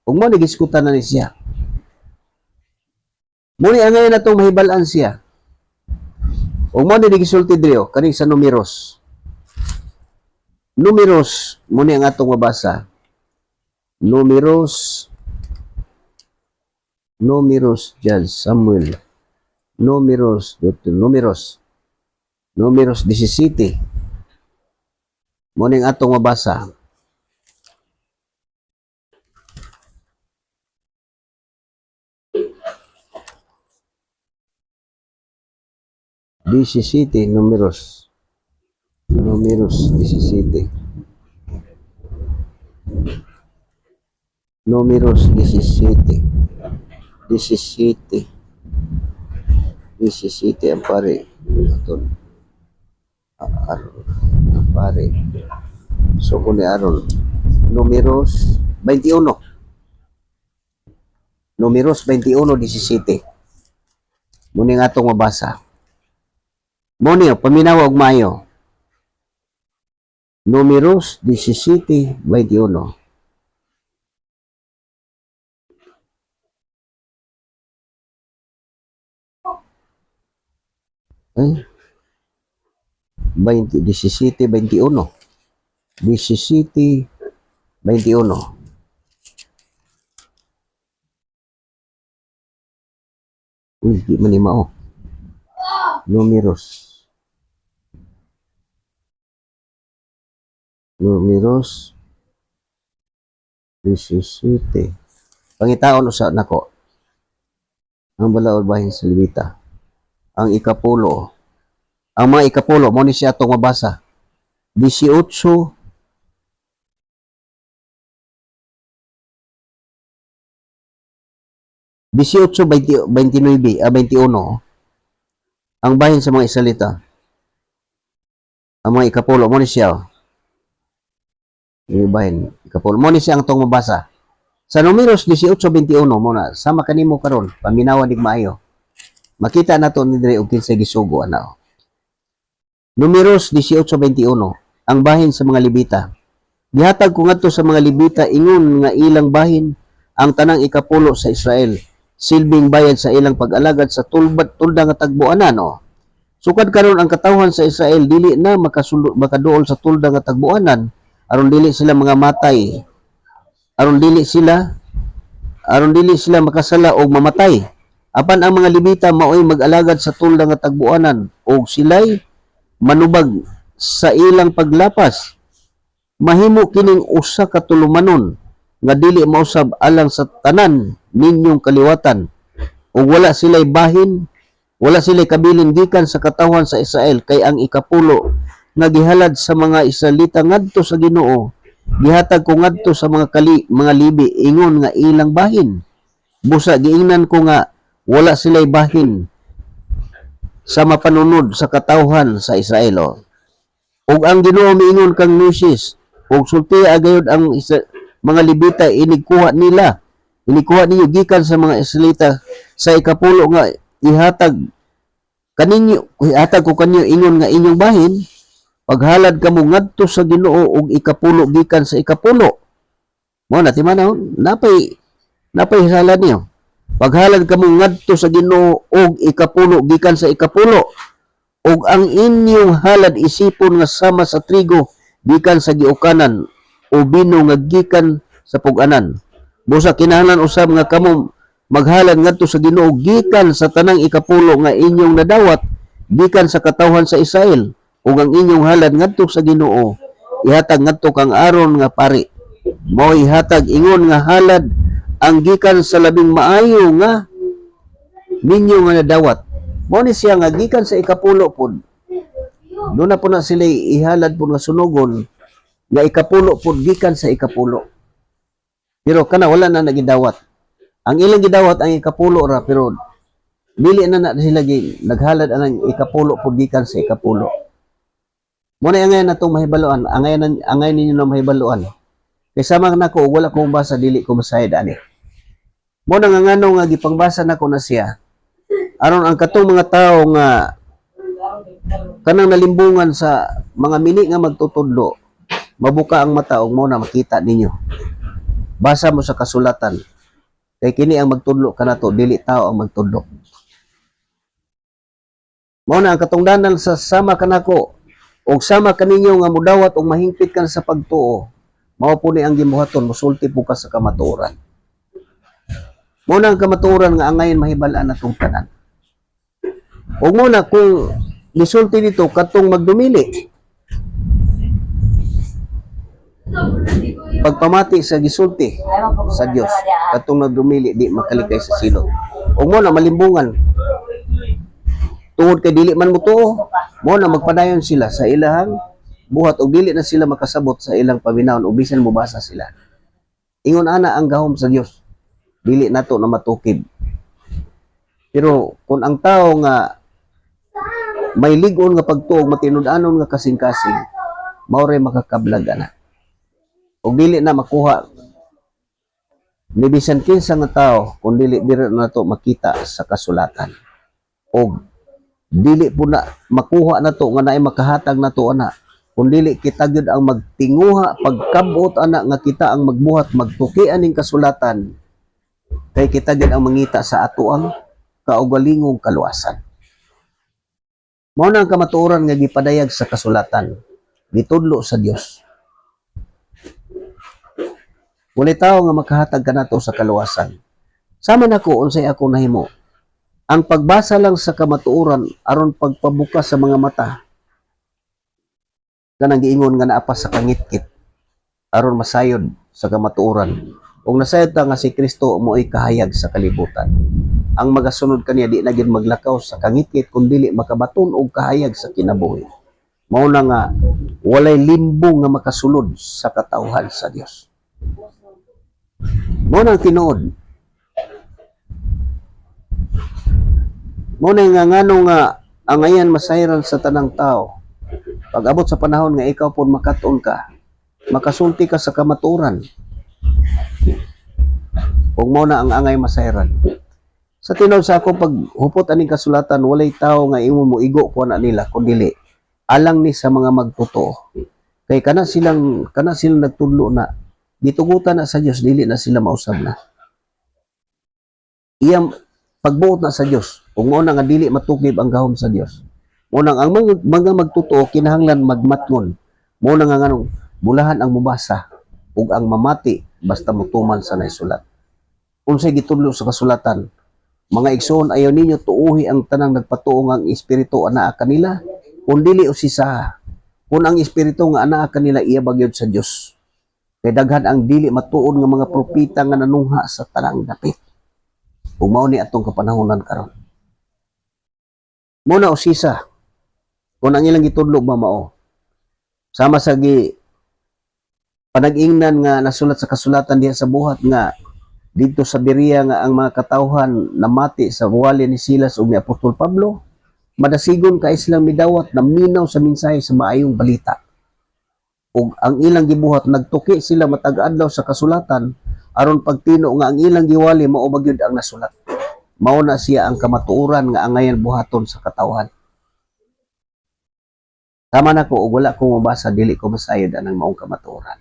Ug mo nagiskutan na ni siya. Muni ang ngayon na itong mahibalaan siya. O mo ni gisulti diriyo, kaning sa Numeros. Numeros, muni ang atong mabasa. Numeros, Judge Samuel. Numeros 17. Muni ang atong mabasa. Numeros 17. Numeros 17 ang pare. Ang pare. So kung ni Aaron. Numeros 21. Numeros 21:17. Muni nga itong mabasa. Muni, paminawa og maayo. Numeros 17:21. Eh? 17:21. 17:21. Uy, di man mao. Numeros 17. Pangitaon usa nako. Ang balaod bahin sa Levita. Ang ikapulo. Ang mga ikapulo mo ni siya atong mabasa. 18 29 21 ang bahin sa mga Israelita. Ang mga ikapulo mo ni siya. Yung bahin ikapulo mo ni siya ang tong mabasa. Sa Numeros 18:21 muna sama kanimo karon paminawa dig maayo. Makita nato ni dire og kinsay gisugo ana. Numeros 18:21 ang bahin sa mga Levita. Gihatag ko ngadto sa mga Levita ingon nga ilang bahin ang tanang ikapulo sa Israel. Silbing bayad sa ilang pag-alagad sa tulda nga tagbuanan no. Sukad karon ang katawhan sa Israel dili na makaduol sa tulda nga tagbuanan aron dili sila mga matay. Aron dili sila makasala o mamatay. Apan ang mga Levita maoy mag-alagad sa tulda nga tagbuanan og sila'y manubag sa ilang paglapas. Mahimo kining usa ka tulumanon nga dili mausab alang sa tanan ninyong kaliwatan, ug wala sila'y bahin, wala sila'y kabilin gikan sa katawhan sa Israel, kay ang ikapulo nga gihalad sa mga Israelita ngadto sa Ginoo gihatag ko ngadto sa mga libi ingon nga ilang bahin. Busa giingnan ko nga wala sila'y bahin sa mapanunod sa katawhan sa Israel. Ug ang Ginoo miingon kang Moses, ug sulti agayod ang mga Levita inikuha niyo gikan sa mga Israelita sa ikapulo nga ihatag ko kanyo ingon nga inyong bahin, paghalad kamo ngadto sa Ginoo og ikapulo gikan sa ikapulo. Mo na timanaw, napay halad niyo. Paghalad kamo ngadto sa Ginoo og ikapulo gikan sa ikapulo, ug ang inyong halad isipon nga sama sa trigo gikan sa giukanan o bino nga gikan sa pug-anan. Busa kinahanglan usab nga kamo maghalad ngadto sa Ginoo gikan sa tanang ikapulo nga inyong nadawat gikan sa katawhan sa Israel, ug ang inyong halad ngadto sa Ginoo ihatag ngadto kang Aaron nga pari. Mao ihatag ingon nga halad ang gikan sa labing maayo nga ninyo nga nadawat. Mao ni siya nga gikan sa ikapulo pod. Doon na po na sila ihalad po nga sunugon nga ikapulo pod gikan sa ikapulo. Pero kana wala na nagidawat. Ang ilang gidawat ang ikapulo ra, pero dili na sila naghalad ang ikapulo pod gikan sa ikapulo. Muna angay na itong mahibaluan, angay ninyo na mahibaluan. Kay sama na ko, wala kong basa, dili ko masayad ani. Muna nga ngano nga gipangbasa na ko na siya. Aron ang katong mga tao nga kanang nalimbungan sa mga mini nga magtutudlo, mabuka ang mata og mo na makita ninyo. Basa mo sa kasulatan. Kay kini ang magtudlo kanato, dili tao ang magtudlo. Mao na ang katungdanan sa sama kanako og sama kaninyo nga mudawat og mahingpit kan sa pagtuo. Mao po ni ang gibuhaton, musulti po ka sa kamatuoran. Mao na ang kamatuoran nga angayon mahibal-an natong tanan. Og mo na kung gisulti dito katong magdumili. Pagpamati sa gisulti sa Dios katong nagdumili di makalikay sa silot. Og mo na malimbungan. Tungod kay dili man mutuo, mo na magpadayon sila sa ilahang buhat og dili na sila makasabot sa ilang paminaon o bisan mobasa sila. Ingon ana ang gahom sa Dios. Dili nato na matukib. Pero kung ang tao nga may ligon nga pagtuog matinud-anon nga kasing-kasing, mao ray makakablag ana. Og dili na makuha ni bisan kinsa nga tao kung dili nato makita sa kasulatan. Og dili po na makuha nato nga naay makahatag nato ana kung dili kita gyud ang magtinguha pagkabot ana nga kita ang magbuhat magtuki aning kasulatan, kay kita gyud ang mangita sa ato ang kaugalingong kaluwasan. Mao na ang kamatuoran nga gipadayag sa kasulatan, gitudlo sa Dios. Walay tao nga makahatag kanato sa kaluwasan. Sama nako unsay ako nahimo. Ang pagbasa lang sa kamatuoran aron pagpabukas sa mga mata kanang giingon nga naa pa sa kangit-kit aron masayod sa kamatuoran. Ug nasayod ta nga si Kristo mo'y kahayag sa kalibutan. Ang magasunod kaniya di na gyud maglakaw sa kangit-kit kun dili makabaton og kahayag sa kinabuhi. Mao na nga walay limbo nga makasulod sa katawhan sa Dios. Mao na ang tinuod. Mao na nga ngano nga angayan masayran sa tanang tao. Pag abot sa panahon nga ikaw pud makaton ka, makasulti ka sa kamatuoran. Kung mao na ang angay masayran. Sa tinuod sa ako paghupot aning kasulatan, walay tao nga imo moigo ko na nila kundi alang ni sa mga magtotoo. Kay kana silang nagtudlo na gitugutan na sa Dios, dili na sila mausab na. Iyang pagbuot na sa Dios, kung mao na nga dili matukib ang gahom sa Dios. Mao nang ang mga magtotoo kinahanglan magmatngon. Mao na nga nganong bulahan ang mubasa ug ang mamati basta mutuman sa naisulat. Unsay gitudlo sa kasulatan, mga igsoon, ayaw ninyo tuuhi ang tanang nagpatuo nga ang espiritu anaa kanila, kung dili usisa. Kung ang espiritu nga anaa kanila iya bagyod sa Dios. Kay daghan ang dili matuod nga mga propeta nga nanungha sa tanang dapit. Ug mao ni atong kapanahonan karon. Muna usisa kung ang ilang gitudlo ba mao. Sama sa panag-ingnan nga nasulat sa kasulatan diha sa buhat nga dito sa Berea nga ang mga katawhan namati sa wali ni Silas ug ni Apostol Pablo, madasigon kay silang midawat na minaw sa mensahe sa maayong balita. Ug ang ilang gibuhat nagtuki sila matag adlaw sa kasulatan aron pagtino nga ang ilang giwali mao magyud ang nasulat. Mao na siya ang kamatuoran nga angayan buhaton sa katawhan. Tama na ko ug wala ko mabasa dili ko masayod anang maong kamatuoran.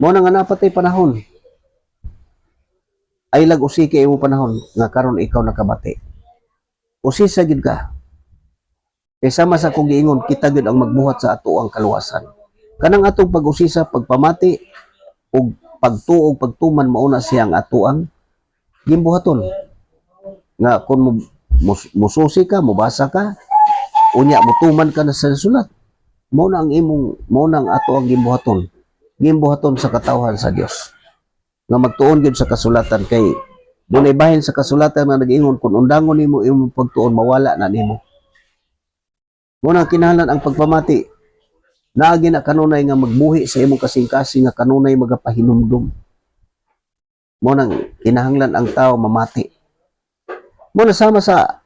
Mao na nga napatay panahon. Ay lag usiki imo panahon nga karon ikaw nakabati. Usisa gid ka. Kay sama sa kong giingon kita gid ang magbuhat sa ato ang kaluwasan. Kanang atong pag-usisa, pagpamati ug pagtuo ug pagtuman mauna siya ang ato ang gimbuhaton. Nga kung mususi ka, mubasa ka, unya mutuman ka na sa sulat. Mao na ang ato ang gimbuhaton. Gimbuhaton sa katawhan sa Dios. Nga magtuon gyud sa kasulatan kay dunay bahin sa kasulatan nga nag-ingon kung undangon nimo imong pagtuon mawala na nimo. Mao na kinahanglan ang pagpamati. Naagi na kanunay nga magbuhi sa imong kasing-kasing nga kanunay magapahinumdum. Mo nang kinahanglan ang tao mamati. Mo na sama sa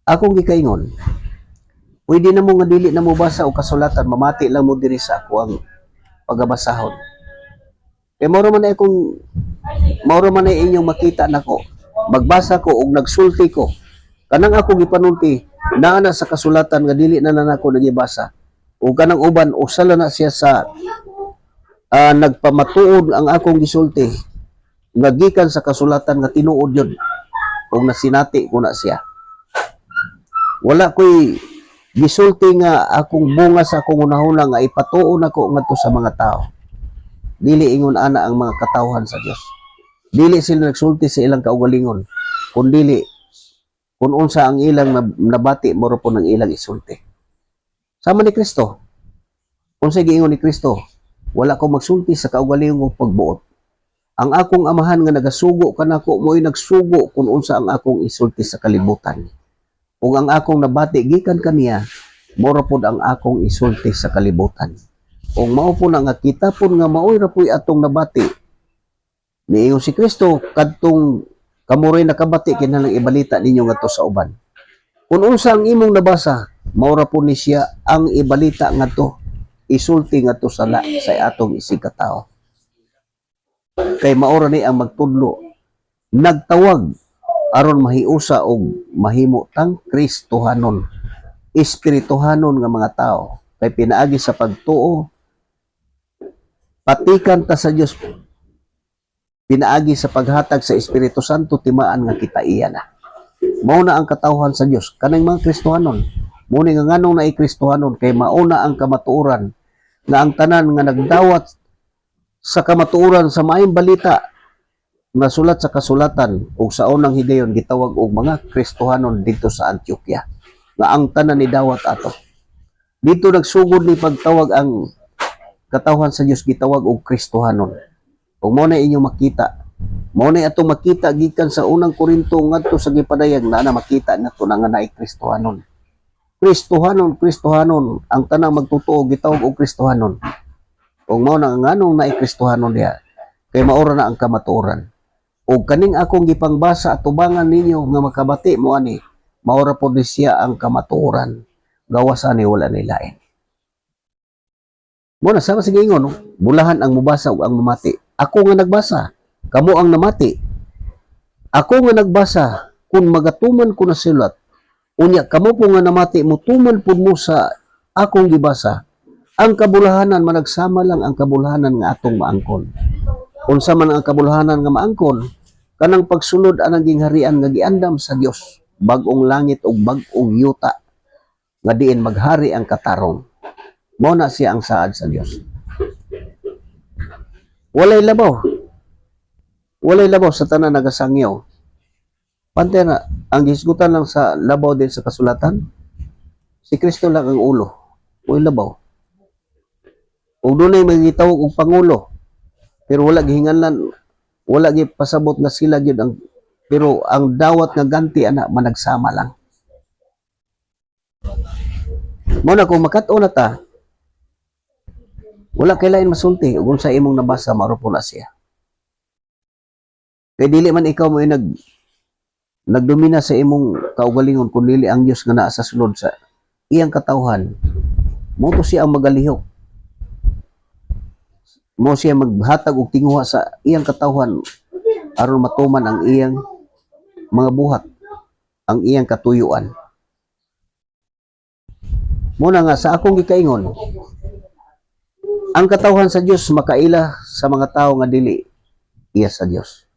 akong gikaingon. Pwede na mo nga dili na mo basa o kasulatan, mamati lang mo diri sa ako ang pagabasahon. Kay mao man ay inyong makita nako. Magbasa ko og nagsulti ko. Kanang ako gipanulti naa na sa kasulatan nga dili na nako nagibasa. O kanang uban usala na siya sa nagpamatuod ang akong gisulti nga gikan sa kasulatan nga tinuod yun o nasinati ko na siya. Wala ko'y gisulti nga akong bunga sa akong unahuna nga ipatuon ako ngadto sa mga tao. Dili ingon ana ang mga katawhan sa Dios. Dili sila nagsulti sa ilang kaugalingon, kundi kung unsa ang ilang nabati moro po ng ilang isulti. Sama ni Kristo. Kung sa giingon ni Kristo, wala ko magsulti sa kaugalingon ug pagbuot. Ang akong amahan nga nagasugo kanako mo'y nagsugo kung unsa ang akong isulti sa kalibutan. Ug ang akong nabati gikan kaniya, moro pod ang akong isulti sa kalibutan. Ug mao po na nga kita pon nga maoy ra po'y atong nabati. Niingon si Kristo kadtong kamuray nakabati kinahanglan ibalita ninyo ngadto sa uban. Kung unsa ang imong nabasa, maura po ni siya ang ibalita nga to, isulti nga to sa atong isikatao. Kay maura ni ang magtudlo, nagtawag aron mahiusa og mahimo tang Kristohanon, espirituhanon nga mga tao. Kay pinaagi sa pagtuo, patikan ta sa Dios, pinaagi sa paghatag sa Espiritu Santo, timaan nga kita iya na. Mao na ang katawhan sa Dios kanang mga Kristohanon. Muni nga nganong naay Kristohanon kay mauna ang kamatuoran nga ang tanan nga nagdawat sa kamatuoran sa maayong balita nga sulat sa kasulatan ug sa unang higayon gitawag og mga Kristohanon dito sa Antioquia nga ang tanan ni dawat ato. Dito nagsugod ni pagtawag ang katawhan sa Dios gitawag og Kristohanon. Ug mao na inyo makita. Mao na atong makita gikan sa unang Korinto ngadto sa gipadayag na makita nato na nga naay Kristohanon. Kristohanon ang tanang magtutuo gitawag og Kristohanon. Ug mao na nganong naay Kristohanon diha kay maura na ang kamatuoran. Ug kaning akong gipangbasa at tubangan ninyo nga makabati mo ani, maura pod ni siya ang kamatuoran. Gawas ani wala ni lain. Mo na sama sige ingon, bulahan ang mubasa ug ang mamati. Ako nga nagbasa, kamo ang namati. Ako nga nagbasa kung magatuman ko na silat. Unya kamo po nga namati mutuman pud mo sa akong gibasa. Ang kabulahanan managsama lang ang kabulahanan nga atong maangkon. Unsa man ang kabulahanan nga maangkon, kanang pagsulod anang gingharian nga giandam sa Dios, bag-ong langit ug bag-ong yuta nga diin maghari ang katarong. Mao na siya ang saad sa Dios. Walay labaw. Walay labaw sa tanan nagasangyaw. Pantay na, ang gisgutan lang sa labaw din sa kasulatan, si Kristo lang ang ulo. Walay labaw. ug dunay magitawag og pangulo pero wala gihinganlan, wala gipasabot na sila gyud ang, pero ang dawat nga ganti ana managsama lang. Mo na kung makat-o na ta, wala kay lain masulti ug unsa imong nabasa mao po na siya. Kay dili man ikaw mo nagdomina sa imong kaugalingon kun dili ang Dios nga naa sa sulod sa iyang katawhan. Mo to siya ang magalihok. Mo siya maghatag og tinguha sa iyang katawhan aron matuman ang iyang mga buhat, ang iyang katuyuan. Muna nga sa akong gikaingon, ang katawhan sa Dios makaila sa mga tao nga dili iya sa Dios.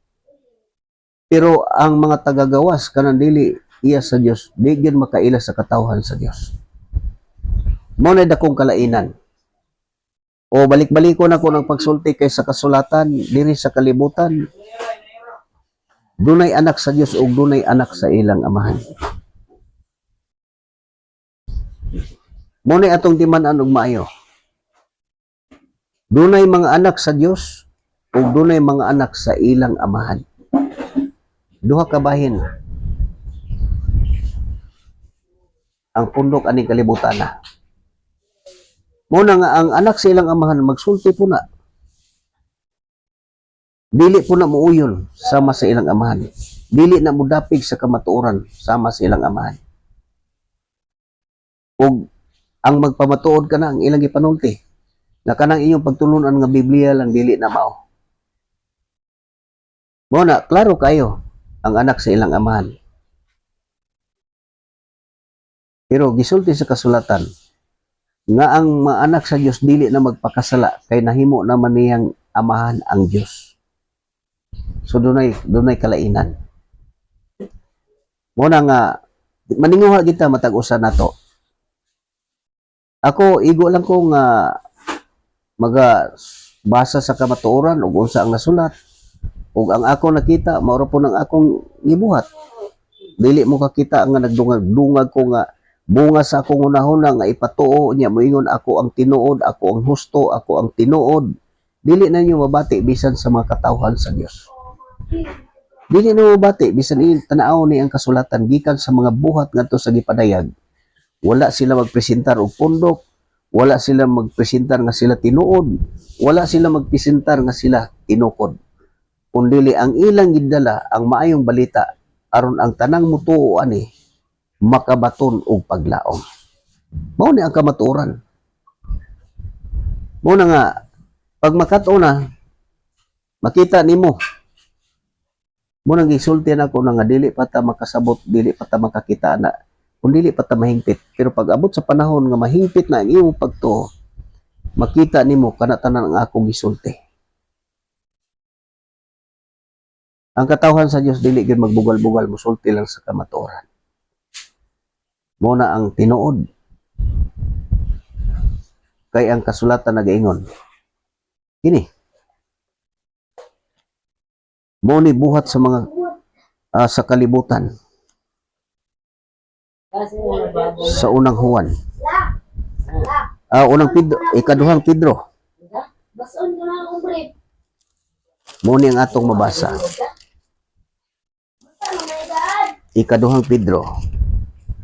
Pero ang mga tagagawas kanang dili iya sa Dios, di gyud makaila sa katawhan sa Dios. Mao na dakong kalainan. O balik-balikon ako ng pagsulti kay sa kasulatan diri sa kalibutan. Dunay anak sa Dios ug dunay anak sa ilang amahan. Mao na atong timan-an og maayo. Dunay mga anak sa Dios ug dunay mga anak sa ilang amahan. Duha ka bahin ang pundok aning kalibutan na. Muna nga ang anak sa ilang amahan magsulti po na. Dili po na muuyon sama sa ilang amahan. Dili na mudapig sa kamatuoran sama sa ilang amahan. Ug ang magpamatuod ka na ang ilang ipanulti na kanang inyong pagtulunan nga Biblia lang dili na mao. Muna, klaro kayo ang anak sa ilang amahan. Pero gisulti sa kasulatan nga ang mga anak sa Dios dili na magpakasala kay nahimo naman niyang amahan ang Dios. So dunay kalainan. Muna nga maninguha kita matag-usa nato. Ako igo lang ko nga basa sa kamatuoran ug unsa ang nasulat. Ug ang ako nakita mao po ng akong gibuhat. Dili mo kakita nga nagdungag-dungag ko nga bunga sa akong unahuna nga ipatuo niya moingon ako ang tinuod, ako ang husto, ako ang tinuod. Dili na niyo mabati bisan sa mga katawhan sa Dios. Dili na mabati bisan tanaw ni ang kasulatan gikan sa mga buhat ngadto sa gipadayag. Wala sila magpresentar og pundok, wala sila magpresentar nga sila tinuod, wala sila magpresentar nga sila tinukod. Kundili ang ilang gidala ang maayong balita aron ang tanang mutuo ani makabaton og paglaom. Mao ni ang kamatuoran. Mao na nga pag makat-o na makita nimo. Mo nang gisulti na ko na nga dili pa ta makasabot, dili pa ta makakita na, kung dili pa ta mahingpit. Pero pag abot sa panahon nga mahingpit na ang imong pagtuo, makita nimo kana tanan ang akong gisulti. Ang katawhan sa Dios dili gyud magbugal-bugal, musulti lang sa kamatuoran. Mo na ang tinuod. Kay ang kasulatan nagaingon. Kini. Mo ni buhat sa mga sa kalibutan. Sa unang Juan. Unang Pedro, ikaduhang Pedro. Mo ni ang atong mabasa. Ikaduhang Pedro.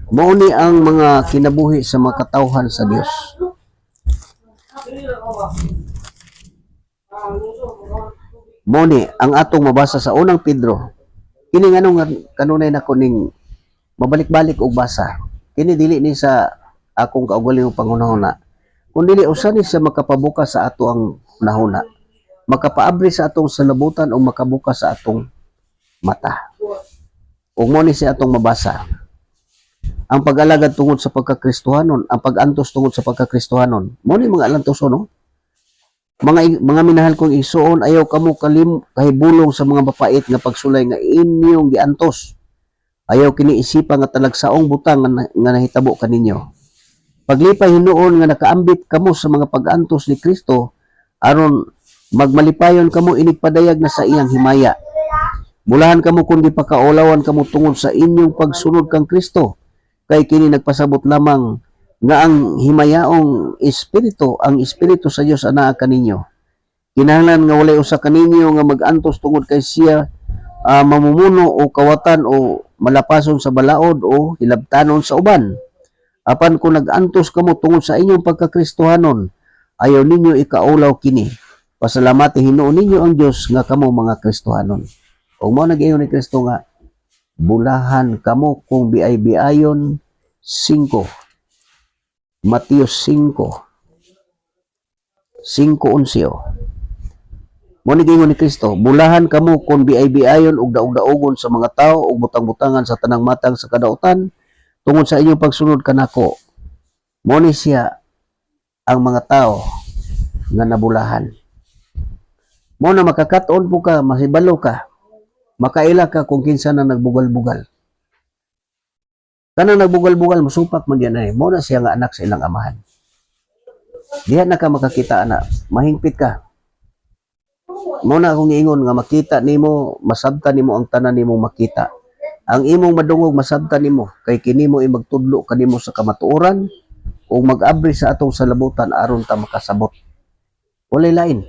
Mao ni ang mga kinabuhi sa mga katawhan sa Dios. Mao ni ang atong mabasa sa unang Pedro. Kini nganong kanunay nako ning mabalik-balik og basa. Kini dili ni sa akong kaugalingong panghunahuna. Kun dili usa ni sa makapabuka sa ato ang nahuna. Makapaabri sa atong salabutan o makabuka sa atong mata. Ug mo ni si atong mabasa. Ang pag-alagad tungod sa pagkakristohanon, ang pag-antos tungod sa pagkakristohanon. Mo ni mga alantoso, no? Mga minahal kong isuon, ayaw kamo kahibulong sa mga mapait nga pagsulay nga inyong giantos. Ayaw kini isipa nga talagsaong butang nga nahitabo kaninyo. Paglipay hinuon nga nakaambit kamo sa mga pag-antos ni Kristo, aron magmalipayon kamo inigpadayag na sa iyang himaya. Bulahan kamo kundi pakaulawan kamo tungod sa inyong pagsunod kang Kristo. Kay kini nagpasabot lamang nga ang himayaong espiritu, ang espiritu sa Dios anaa kaninyo. Kinahanglan nga walay usa kaninyo nga mag-antos tungod kay siya mamumuno o kawatan o malapason sa balaod o hilabtanon sa uban. Apan kung nag-antos kamo tungod sa inyong pagkakristohanon, ayaw ninyo ikaulaw kini. Pasalamati hinuon ninyo ang Dios nga kamo mga Kristohanon. Kung mo nag-ingon ni Kristo nga, bulahan kamo kung biay-biayon 5. Mateo 5:11. Mo nag-ingon ni Kristo, bulahan kamo kung biay-biayon ug daog-daogon sa mga tao ug butang-butangan sa tanang matang sa kadautan tungod sa inyong pagsunod kanako. Mo ni siya ang mga tao nga nabulahan. Mo na makakaton po ka, mahibalo ka, makaila ka kung kinsa na nagbugal-bugal. Kanang nagbugal-bugal, masupak man yan ay, mo na siya nga anak sa ilang amahan. Diha na ka makakita na, mahingpit ka. Mo na akong iingon nga makita nimo, masabtan nimo ang tanan nimo makita. Ang imong madungog masabtan nimo, kay kinimo magtudlo kanimo sa kamatuoran, o mag-abri sa atong salabutan aron ta makasabot. Walay lain.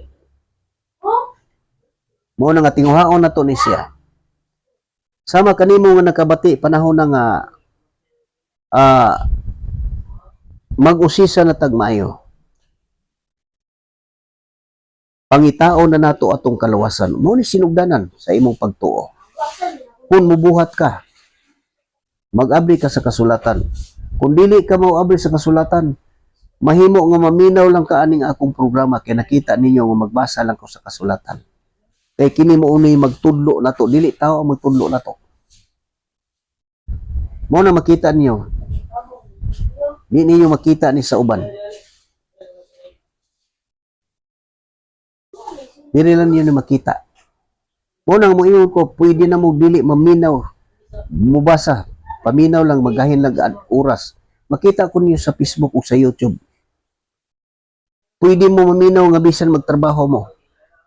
Mo na nga tinguhaon na to ni siya. Sama kanimo nga nakabati panahon na nga mag-usisa na tagmayo. Pangitao na nato atong kaluwasan. Mo ni sinugdanan sa imong pagtuo. Kung mubuhat ka, mag-abri ka sa kasulatan. Kung dili ka mo abri sa kasulatan, mahimo nga maminaw lang ka aning akong programa kay nakita ninyo nga magbasa lang ko sa kasulatan. Kay kini mo unay magtudlo nato, dili tao ang magtudlo nato. Mo na makita niyo. Di ninyo makita ni sa uban. Dili lang niyo na makita. Mo nang moingon ko, pwede na mo dili maminaw, mubasa, paminaw lang, magahin lang oras. Makita ko niyo sa Facebook o sa YouTube. Pwede mo maminaw nga bisan magtrabaho mo.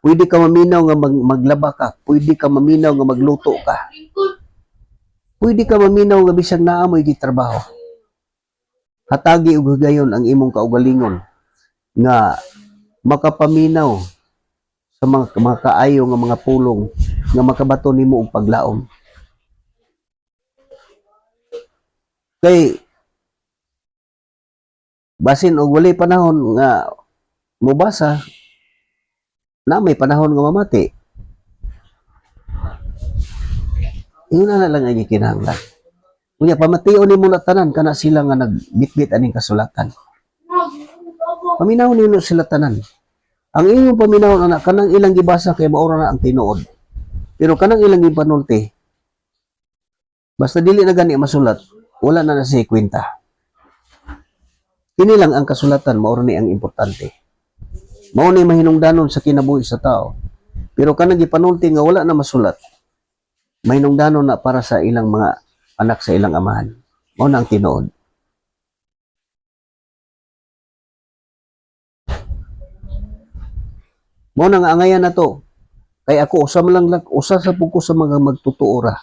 Pwede ka maminaw nga maglaba ka. Pwede ka maminaw nga magluto ka. Pwede ka maminaw nga bisan naamoy gitrabaho. Hatagi ug hugayon ang imong kaugalingon nga makapaminaw sa mga kaayo nga mga pulong nga makabato nimo og paglaom. Kay basin og walay panahon nga mubasa na may panahon nga mamati. Yun na lang ang kinahanglan. Kunya pamation nimo na tanan kana sila nga nagbitbit aning kasulatan. Paminaw nimo sila tanan. Ang inyong paminaw na kanang ilang gibasa kay maura na ang tinuod. Pero kanang ilang gipanulti, basta dili na gani masulat, wala na siya kwenta. Kini lang ang kasulatan, maura ni ang importante. Mao ni mahinungdanon sa kinabuhi sa tao. Pero kanang gipanulti nga wala na masulat, mahinungdanon na para sa ilang mga anak sa ilang amahan. Mao na ang tinuod. Mao na nga angayan na to. Kay ako usa sa pugko sa mga magtutuora.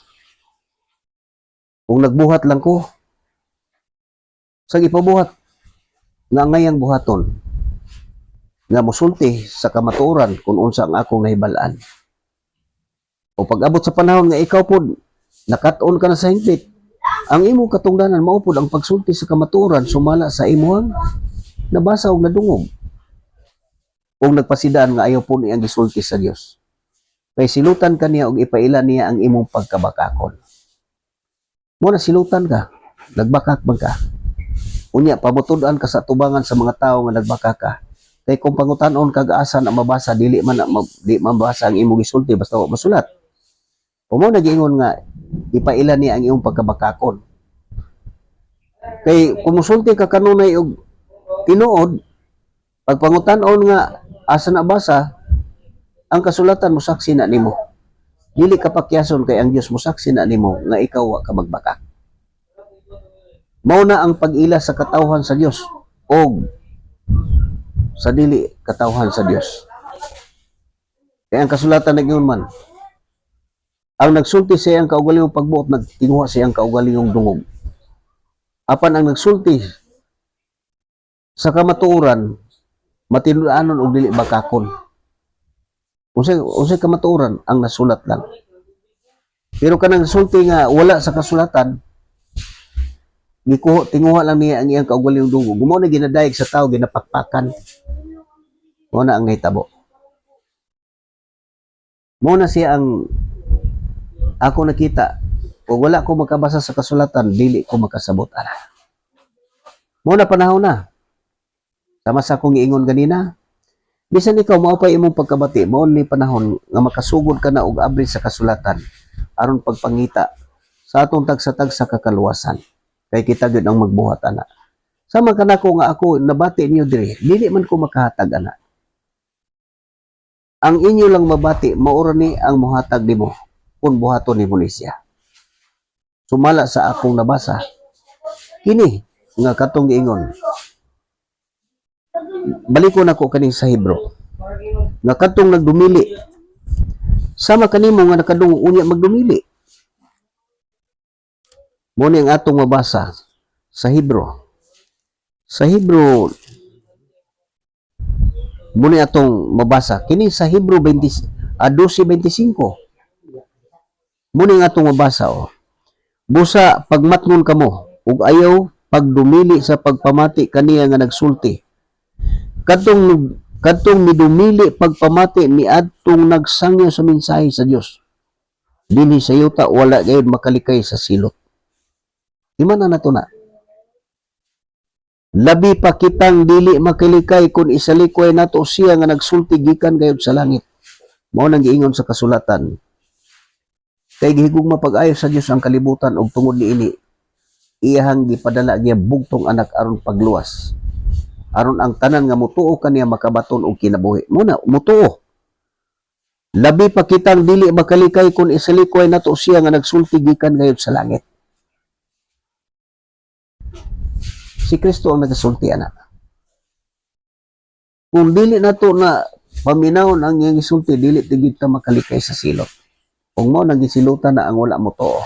Kung nagbuhat lang ko, sa gipabuhat nga ngayang buhaton nga mosulti sa kamatuoran kung unsa ang akong nahibalaan. O pag-abot sa panahon nga ikaw pod nakat-on ka na sa hingpit, ang imong katungdanan mao pod ang pagsulti sa kamatuoran sumala sa imong nabasa og nadungog. Kung nagpasidaan nga ayaw po niyang gisulti sa Dios. Kay silutan ka niya og ipaila niya ang imong pagkabakakon. Mo na silutan ka, nagbakak man ka. Unya pamutud-an ka sa tubangan sa mga tao nga nagbaka ka. Kay kung pangutan-on kag asa na mabasa dili man mabasa ang imong gisulti basta wa masulat. O mo nagiingon nga ipaila niya ang imong pagkabakakon. Kay kung musulti ka kanunay og tinuod, pag pangutan-on nga asa na basa, ang kasulatan mo saksi na nimo. Dili ka pakyason kay ang Dios mo saksi na nimo nga ikaw wa ka magbakak. Mao na ang pag-ila sa katawhan sa Dios o sa dili katawhan sa Dios. Kaya ang kasulatan nag-ingon man, ang nagsulti sa iyang kaugalingong pagbuot, nagtinguha sa iyang kaugalingong dungog. Apan ang nagsulti sa kamatuoran matinud-anon og dili bakakon. Unsay kamatuoran ang nasulat lang. Pero kanang sulti nga wala sa kasulatan, tinguha lang niya ang iyang kaugalingong dugo. Gumawa na ginadayeg sa tao, ginapakpakan. Mo na ang nahitabo. Mo na siya ang ako nakita. Kung wala ko makabasa sa kasulatan, dili ko makasabot. Ana. Mo na panahon na. Sama sa akong iingon ganina, bisan ikaw mao pa imong pagkabati, mao ni panahon nga makasugod ka na og abri sa kasulatan aron pagpangita sa atong tagsa-tagsa kakaluwasan. Kay kita gyud ang magbuhat ana. Sama kanako nga ako nabati niyo diri, dili man ko makahatag ana. Ang inyo lang mabati maura ni ang mohatag nimo kun buhaton nimo ni siya. Sumala sa akong nabasa kini nga katong giingon. Balikon ako kaning sa Hebro. Nga kadtong nagdumili. Sama kanimo nga nakadung unya magdumili. Mo ni ang atong mabasa sa Hebro. Sa Hebro mo ni atong mabasa kini sa Hebro 12:25. Mo ni ang atong mabasa Busa pagmatngon kamo ug ayaw pagdumili sa pagpamati kaniya nga nagsulti. Kadtong midumili pagpamati miadtong nagsangyo sa mensahe sa Dios. Dinhi sa yuta wala gayud makalikay sa silot. Imana na to na. Labi pa kitang dili makalikay kung isalikoy nato siya nga nagsulti gikan gayud sa langit. Mao nang giingon sa kasulatan. Kay gihigugma pag-ayo sa Dios ang kalibutan ug tungod niini iyahang gipadala niya bugtong anak aron pagluwas. Aron ang tanan nga mutuo kaniya makabaton og kinabuhi. Muna, mutuo. Labi pa kitang dili makalikay kung isalikoy nato siya nga nagsulti gikan gayud sa langit. Si Kristo ang nagasulti ana. Kung dili nato na paminawon ang iyang gisulti, dili tigid ta makalikay sa silot. Kung mo nagisilutan na ang wala mo tuo.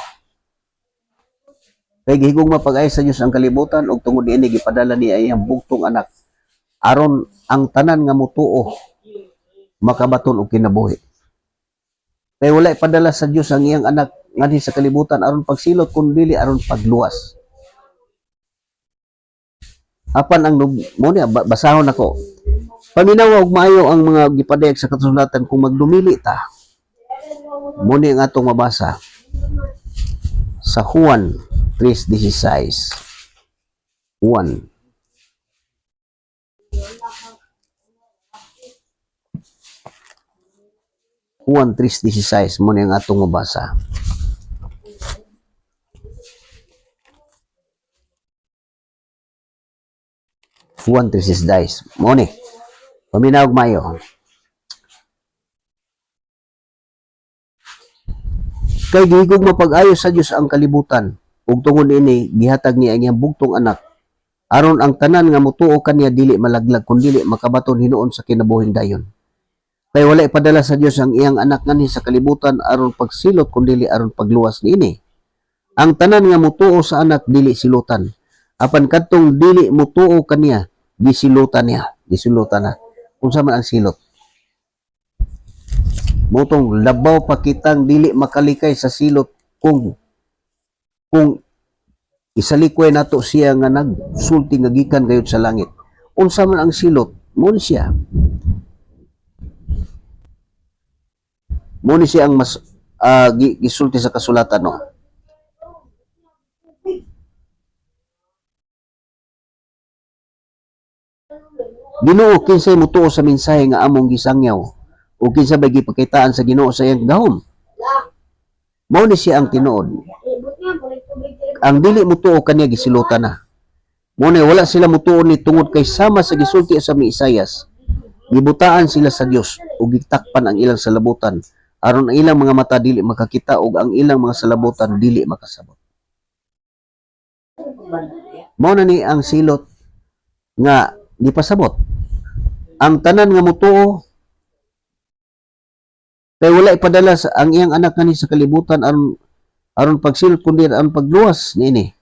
Kay gihigong mapag-ay sa Dios ang kalibutan ug tungod niini gipadala niya iyang bugtong anak aron ang tanan nga mutuo makabaton og kinabuhi. Kay wala ipadala sa Dios ang iyang anak ngadto sa kalibutan aron pagsilot kundi aron pagluwas. Apan ang mo niya basahon ako. Paminaw og maayo ang mga gipadayag sa kasulatan kung magdumili ta. Mo ni ang atong mabasa sa Juan 3:16. Juan Juan 3:16 mo ni ang atong mabasa. Juan 3:16 mo ni. Paminaw og maayo. Kay gihigog mapag-ayo sa Dios ang kalibutan ug tungod ini gihatag niya ang iyang bugtong anak aron ang tanan nga mutuo kaniya dili malaglag kundi makabaton hinuon sa kinabuhing dayon. Kay wala ipadala sa Dios ang iyang anak nganhi sa kalibutan aron pagsilot kundi aron pagluwas niini. Ang tanan nga mutuo sa anak dili silutan. Apan kadtong dili mutuo kaniya gisilutan na. Unsa man ang silot? Motong labaw pa kitang dili makalikay sa silot kung isalikoy nato siya nga nagsulti nga gikan gayud sa langit. Unsa man ang silot? Mo ni siya ang mas gisulti sa kasulatan no. Ginoo kinsay mutuo sa mensahe nga among gisangyaw o kinsa bay gipakitaan sa Ginoo sa iyang gahom. Mao ni siya ang tinuod. Ang dili mutuo kaniya gisilutan na. Mo ni wala sila mutuo ni tungod kay sama sa gisulti sa Isayas. Gibutaan sila sa Dios ug gitakpan ang ilang salabutan aron ang ilang mga mata dili makakita ug ang ilang mga salabutan dili makasabot. Mao na ni ang silot nga gipasabot. Ang tanan nga mutuo kay wala ipadala sa ang iyang anak kani sa kalibutan aron pagsilot kundi aron pagluwas niini.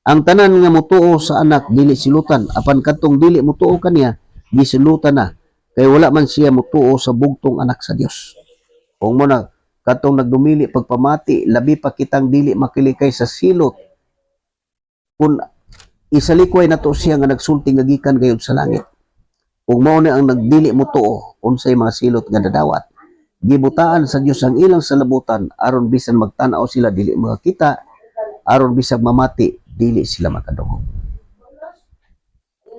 Ang tanan nga mutuo sa anak dili silutan, apan kadtong dili mutuo kaniya gisilutan na kay wala man siya mutuo sa bugtong anak sa Dios. Kung mo na kadtong nagdumili pagpamati, labi pa kitang dili makilikay sa silot kun isalikway nato siya nga nagsulti nga gikan gayud sa langit. Kung mao ni ang nagdili mutuo unsay mga silot nga dadawat, gibutaan sa Dios ang ilang salabutan aron bisan magtan-aw sila dili makakita, aron bisag mamati dili sila makadungog.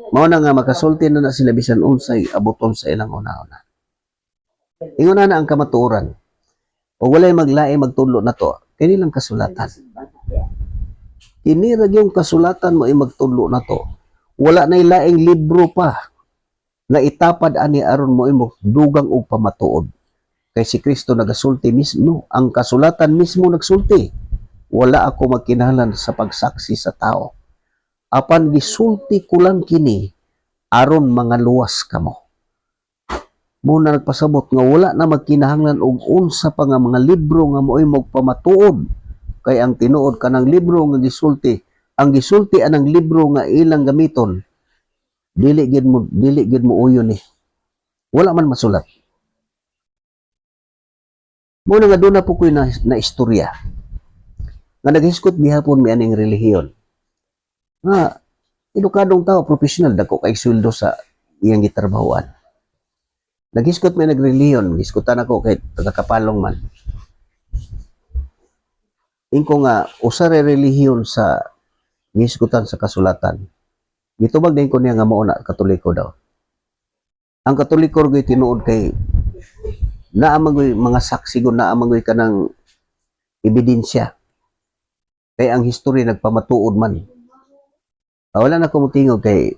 Mao na nga makasulti na sila bisan unsay abuton sa ilang una-una. Ingon na ang kamatuoran. O walay maglae magtudlo na to, kini lang kasulatan. Kini ra yung kasulatan mo ay magtudlo na to. Wala na laing libro pa nga itapad ani aron mo imo dugang og pamatuod. Kay si Kristo nagasulti mismo, ang kasulatan mismo nagsulti. Wala ako magkinahanglan sa pagsaksi sa tao. Apan gisulti ko lang kini aron mga luwas kamo. Muna nagpasabot nga wala na magkinahanglan og unsa pa nga mga libro nga mo'y magpamatuod kay ang tinuod kanang libro nga gisulti, ang gisulti anang libro nga ilang gamiton dili gid mo uyon ni. Wala man masulat. Muna nga doon na po ko'y na istorya nga naghiskot gihapon mi aning relihiyon nga edukadong tao, professional, dako kay sweldo sa iyang gitrabahoan. Naghiskot may nagreliyon, giskutan ako kay tagakapalong man. Ingko nga, usare relihiyon sa giskutan sa kasulatan. Gitubag din ko niya nga mauna, katoliko daw. Ang katoliko rin tinuod kay naamangoy mga saksi ko, naamangoy ka ng ebidensya. Kay ang history nagpamatuod man. Wala na kumutingog kay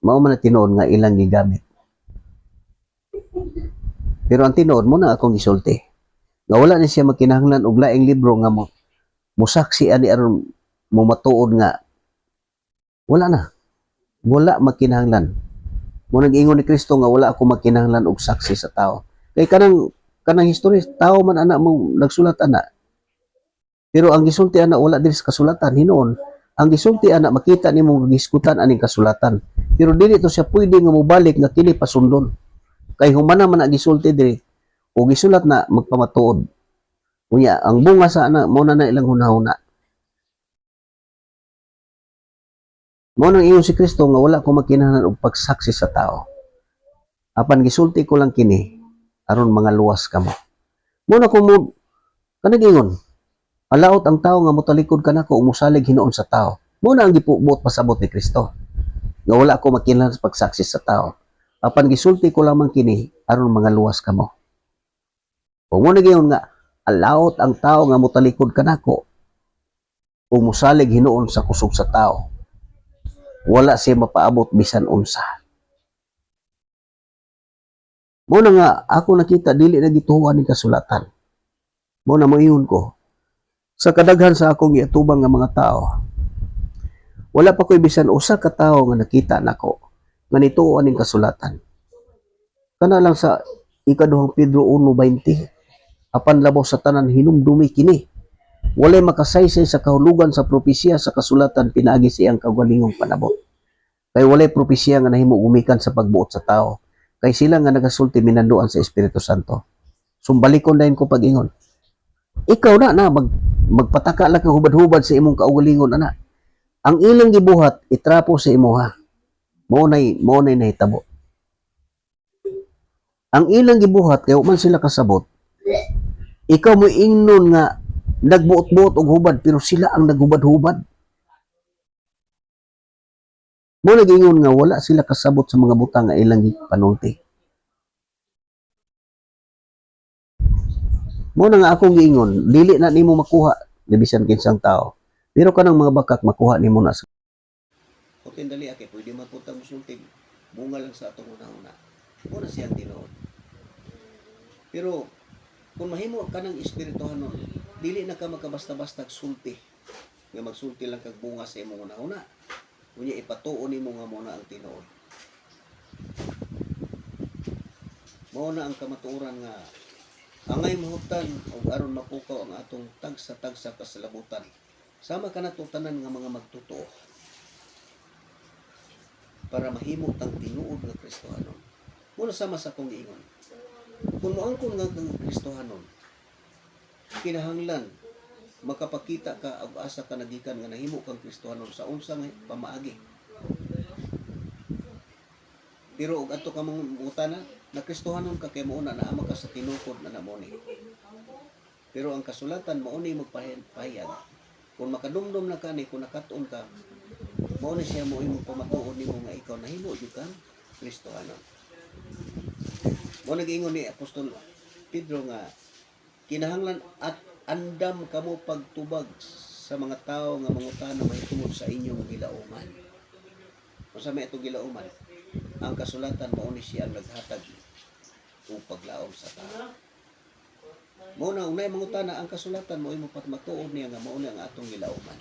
mao man na tinuod nga ilang gigamit. Pero ang tinuod mo na akong gisulti. Nga wala na siya magkinahanglan og laing libro nga mo musaksi ani aron mo matuod nga wala na. Wala magkinahanglan. Mo nag-ingon ni Kristo nga wala ako magkinahanglan og saksi sa tao. Kay kanang history tao man ana mo nagsulat ana. Pero ang gisulti ana wala diri sa kasulatan hinuon. Ang gisulti ana makita nimo giskutan aning kasulatan. Pero dili to siya pwede nga mobalik nga kini pasundon. Kay humana man na gisulti diri o gisulat na magpamatuod. Unya ang bunga sa ana mo na ilang hunahuna. Mo nang ingon si Kristo nga wala ko magkinahanglan og pagsaksi sa tao. Apan gisulti ko lang kini aron mga luwas kamo. Mo na ko mo kanang ingon. Alaot ang tao nga motalikod kanako o musalig hinuon sa tao. Mo na ang gipubuot pasabot ni Kristo. Nga wala ko magkinahanglan sa pagsaksi sa tao. Apan gisulti ko lamang kini aron mga luwas kamo. Kung mo nagyon nga alaot ang tao nga motalikod kanako o musalig hinuon sa kusog sa tao. Wala siya mapaabot bisan unsa. Mo na nga ako nakita dili na gituhuan ni kasulatan. Mo na moingon ko sa kadaghan sa akong giatubang nga mga tao. Wala pa ko'y bisan usa ka tawo nga nakita nako nga nituo aning kasulatan. Kana lang sa ikaduhang Pedro 1:20, apan labaw sa tanan hinumdumi kini. Walay makasaysay sa kahulugan sa propesya sa kasulatan pinaagi siyang kawalingong panabot. Kay walay propesya nga nahimo gumikan sa pagbuot sa tao. Kay sila nga nagasulti minanduan sa Espiritu Santo. Sumbalikon dayon ko pag-ingon. Ikaw na magpataka lang kang hubad-hubad sa imong kaugalingon ana. Ang ilang gibuhat itrapo sa imuha. Mo nay nahitabo. Ang ilang gibuhat kay man sila kasabot. Ikaw mo ingnon nga nagbuot-buot og hubad pero sila ang naghubad-hubad. Mo nagingon nga wala sila kasabot sa mga butang nga ilang panulti. Mo na nga akong giingon, dili na nimo makuha ni bisan kinsang tao. Pero kanang mga bakak makuha nimo na. Okay, dali akay pwede maputang musultig. Bunga lang sa atong una-una. Muna siyang tinuod. Pero kung mahimo ka ng espirituhanon, dili na ka magkabasta-basta sulti. Nga magsulti lang kag bunga sa imong una-una. Kunya ipatuon nimo nga muna ang tinuod. Mao na ang kamatuoran nga angay mahutan og aron mapukaw ang atong tagsa-tagsa kasalabutan. Sama ka na to tanan nga mga magtotoo para mahimo tang tinuod nga Kristohanon. Muna sama sa akong giingon. Kung moangkon nga kang Kristohanon, kinahanglan makapakita ka og asa ka nagikan nga nahimo kang Kristohanon sa unsa nga pamaagi. Pero og adto ka mong utana, na Kristohanon ka kay mouna na ama ka sa tinukod na namoni. Pero ang kasulatan mauni magpahayag. Kung makadumdum na ka ni, kung nakatuon ka, mauni siya mo imong pamatuod nimo nga ikaw nahimo jud kang Kristohanon. Mo nag-ingon ni Apostol Pedro nga kinahanglan at andam kamo pagtubag sa mga tao nga mangutana mahitungod sa inyong gilauman. Unsa may atong gilauman? Ang kasulatan mao ni siya ang naghatag og paglaom sa tao. Mao na unay mangutana ang kasulatan mao imo patmatuod niya nga mao ni ang atong gilauman.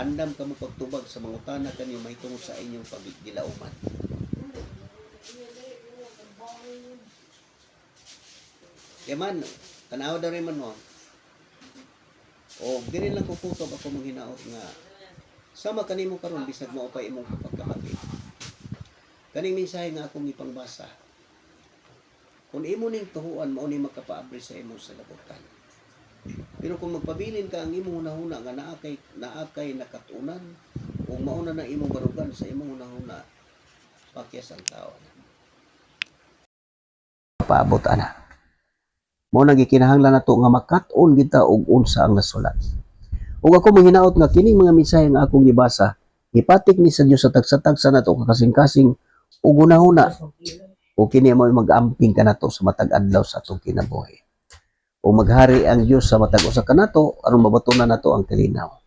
Andam kamo pagtubag sa mangutana kanyo mahitungod sa inyong paggilauman. Kaya man, tanaw na rin man mo. O, dili lang kukutob ako mong hinaot nga. Sama kanimo karon bisag mao pa imong pagkamati. Kaning mensahe nga akong ipangbasa. Kung imo ning tuhuan, mao ni makapaabri sa imong salabutan. Pero kung magpabilin ka ang imong hunahuna nga naakay nakatunan, o mauna na imong barugan sa imong hunahuna, pakyas ang tao. Paabot ana. Mao nang gikinahanglan nato nga makat-on kita og unsa ang nasulat. Ug ako manghinaot nga kining mga mensahe nga akong gibasa, ipatik ni sa Dios sa tagsa-tagsa nato kasing-kasing ug hunahuna o kini mo mag-amping kanato sa matag adlaw sa atong kinabuhi. O maghari ang Dios sa matag usa kanato aron mabatunan nato ang kalinaw.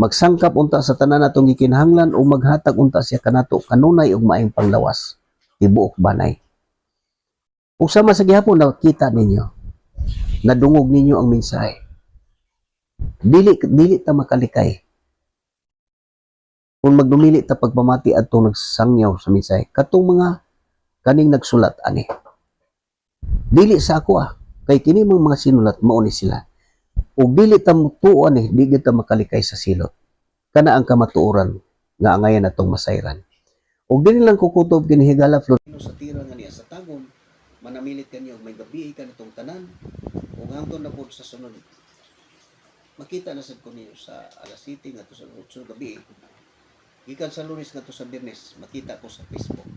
Magsangkap unta sa tanan natong gikinahanglan o maghatag unta siya kanato kanunay ug maayong panglawas tibuok banay. Ug sama sa gihapon nakita ninyo nadungog ninyo ang mensahe. Dili ta makalikay. Kung magdumili ta pagpamati adto nagsangyaw sa mensahe, katong mga kaning nagsulat ani. Dili sa ako kay kini mga sinulat mao ni sila. Ug dili ta mutuon dili ta makalikay sa silot. Kana ang kamatuoran nga angayan natong masayran. Ug dili lang kukutob kini higala sa tira nga niya sa tagom, manamilit kanyo may gabi ka natong tanan. Ug hangtod na pod sa sunod. Makita na sad ko niyo sa alas 7 ngadto sa 8 gabi. Gikan sa Lunes ngadto sa Biyernes, makita ko sa Facebook.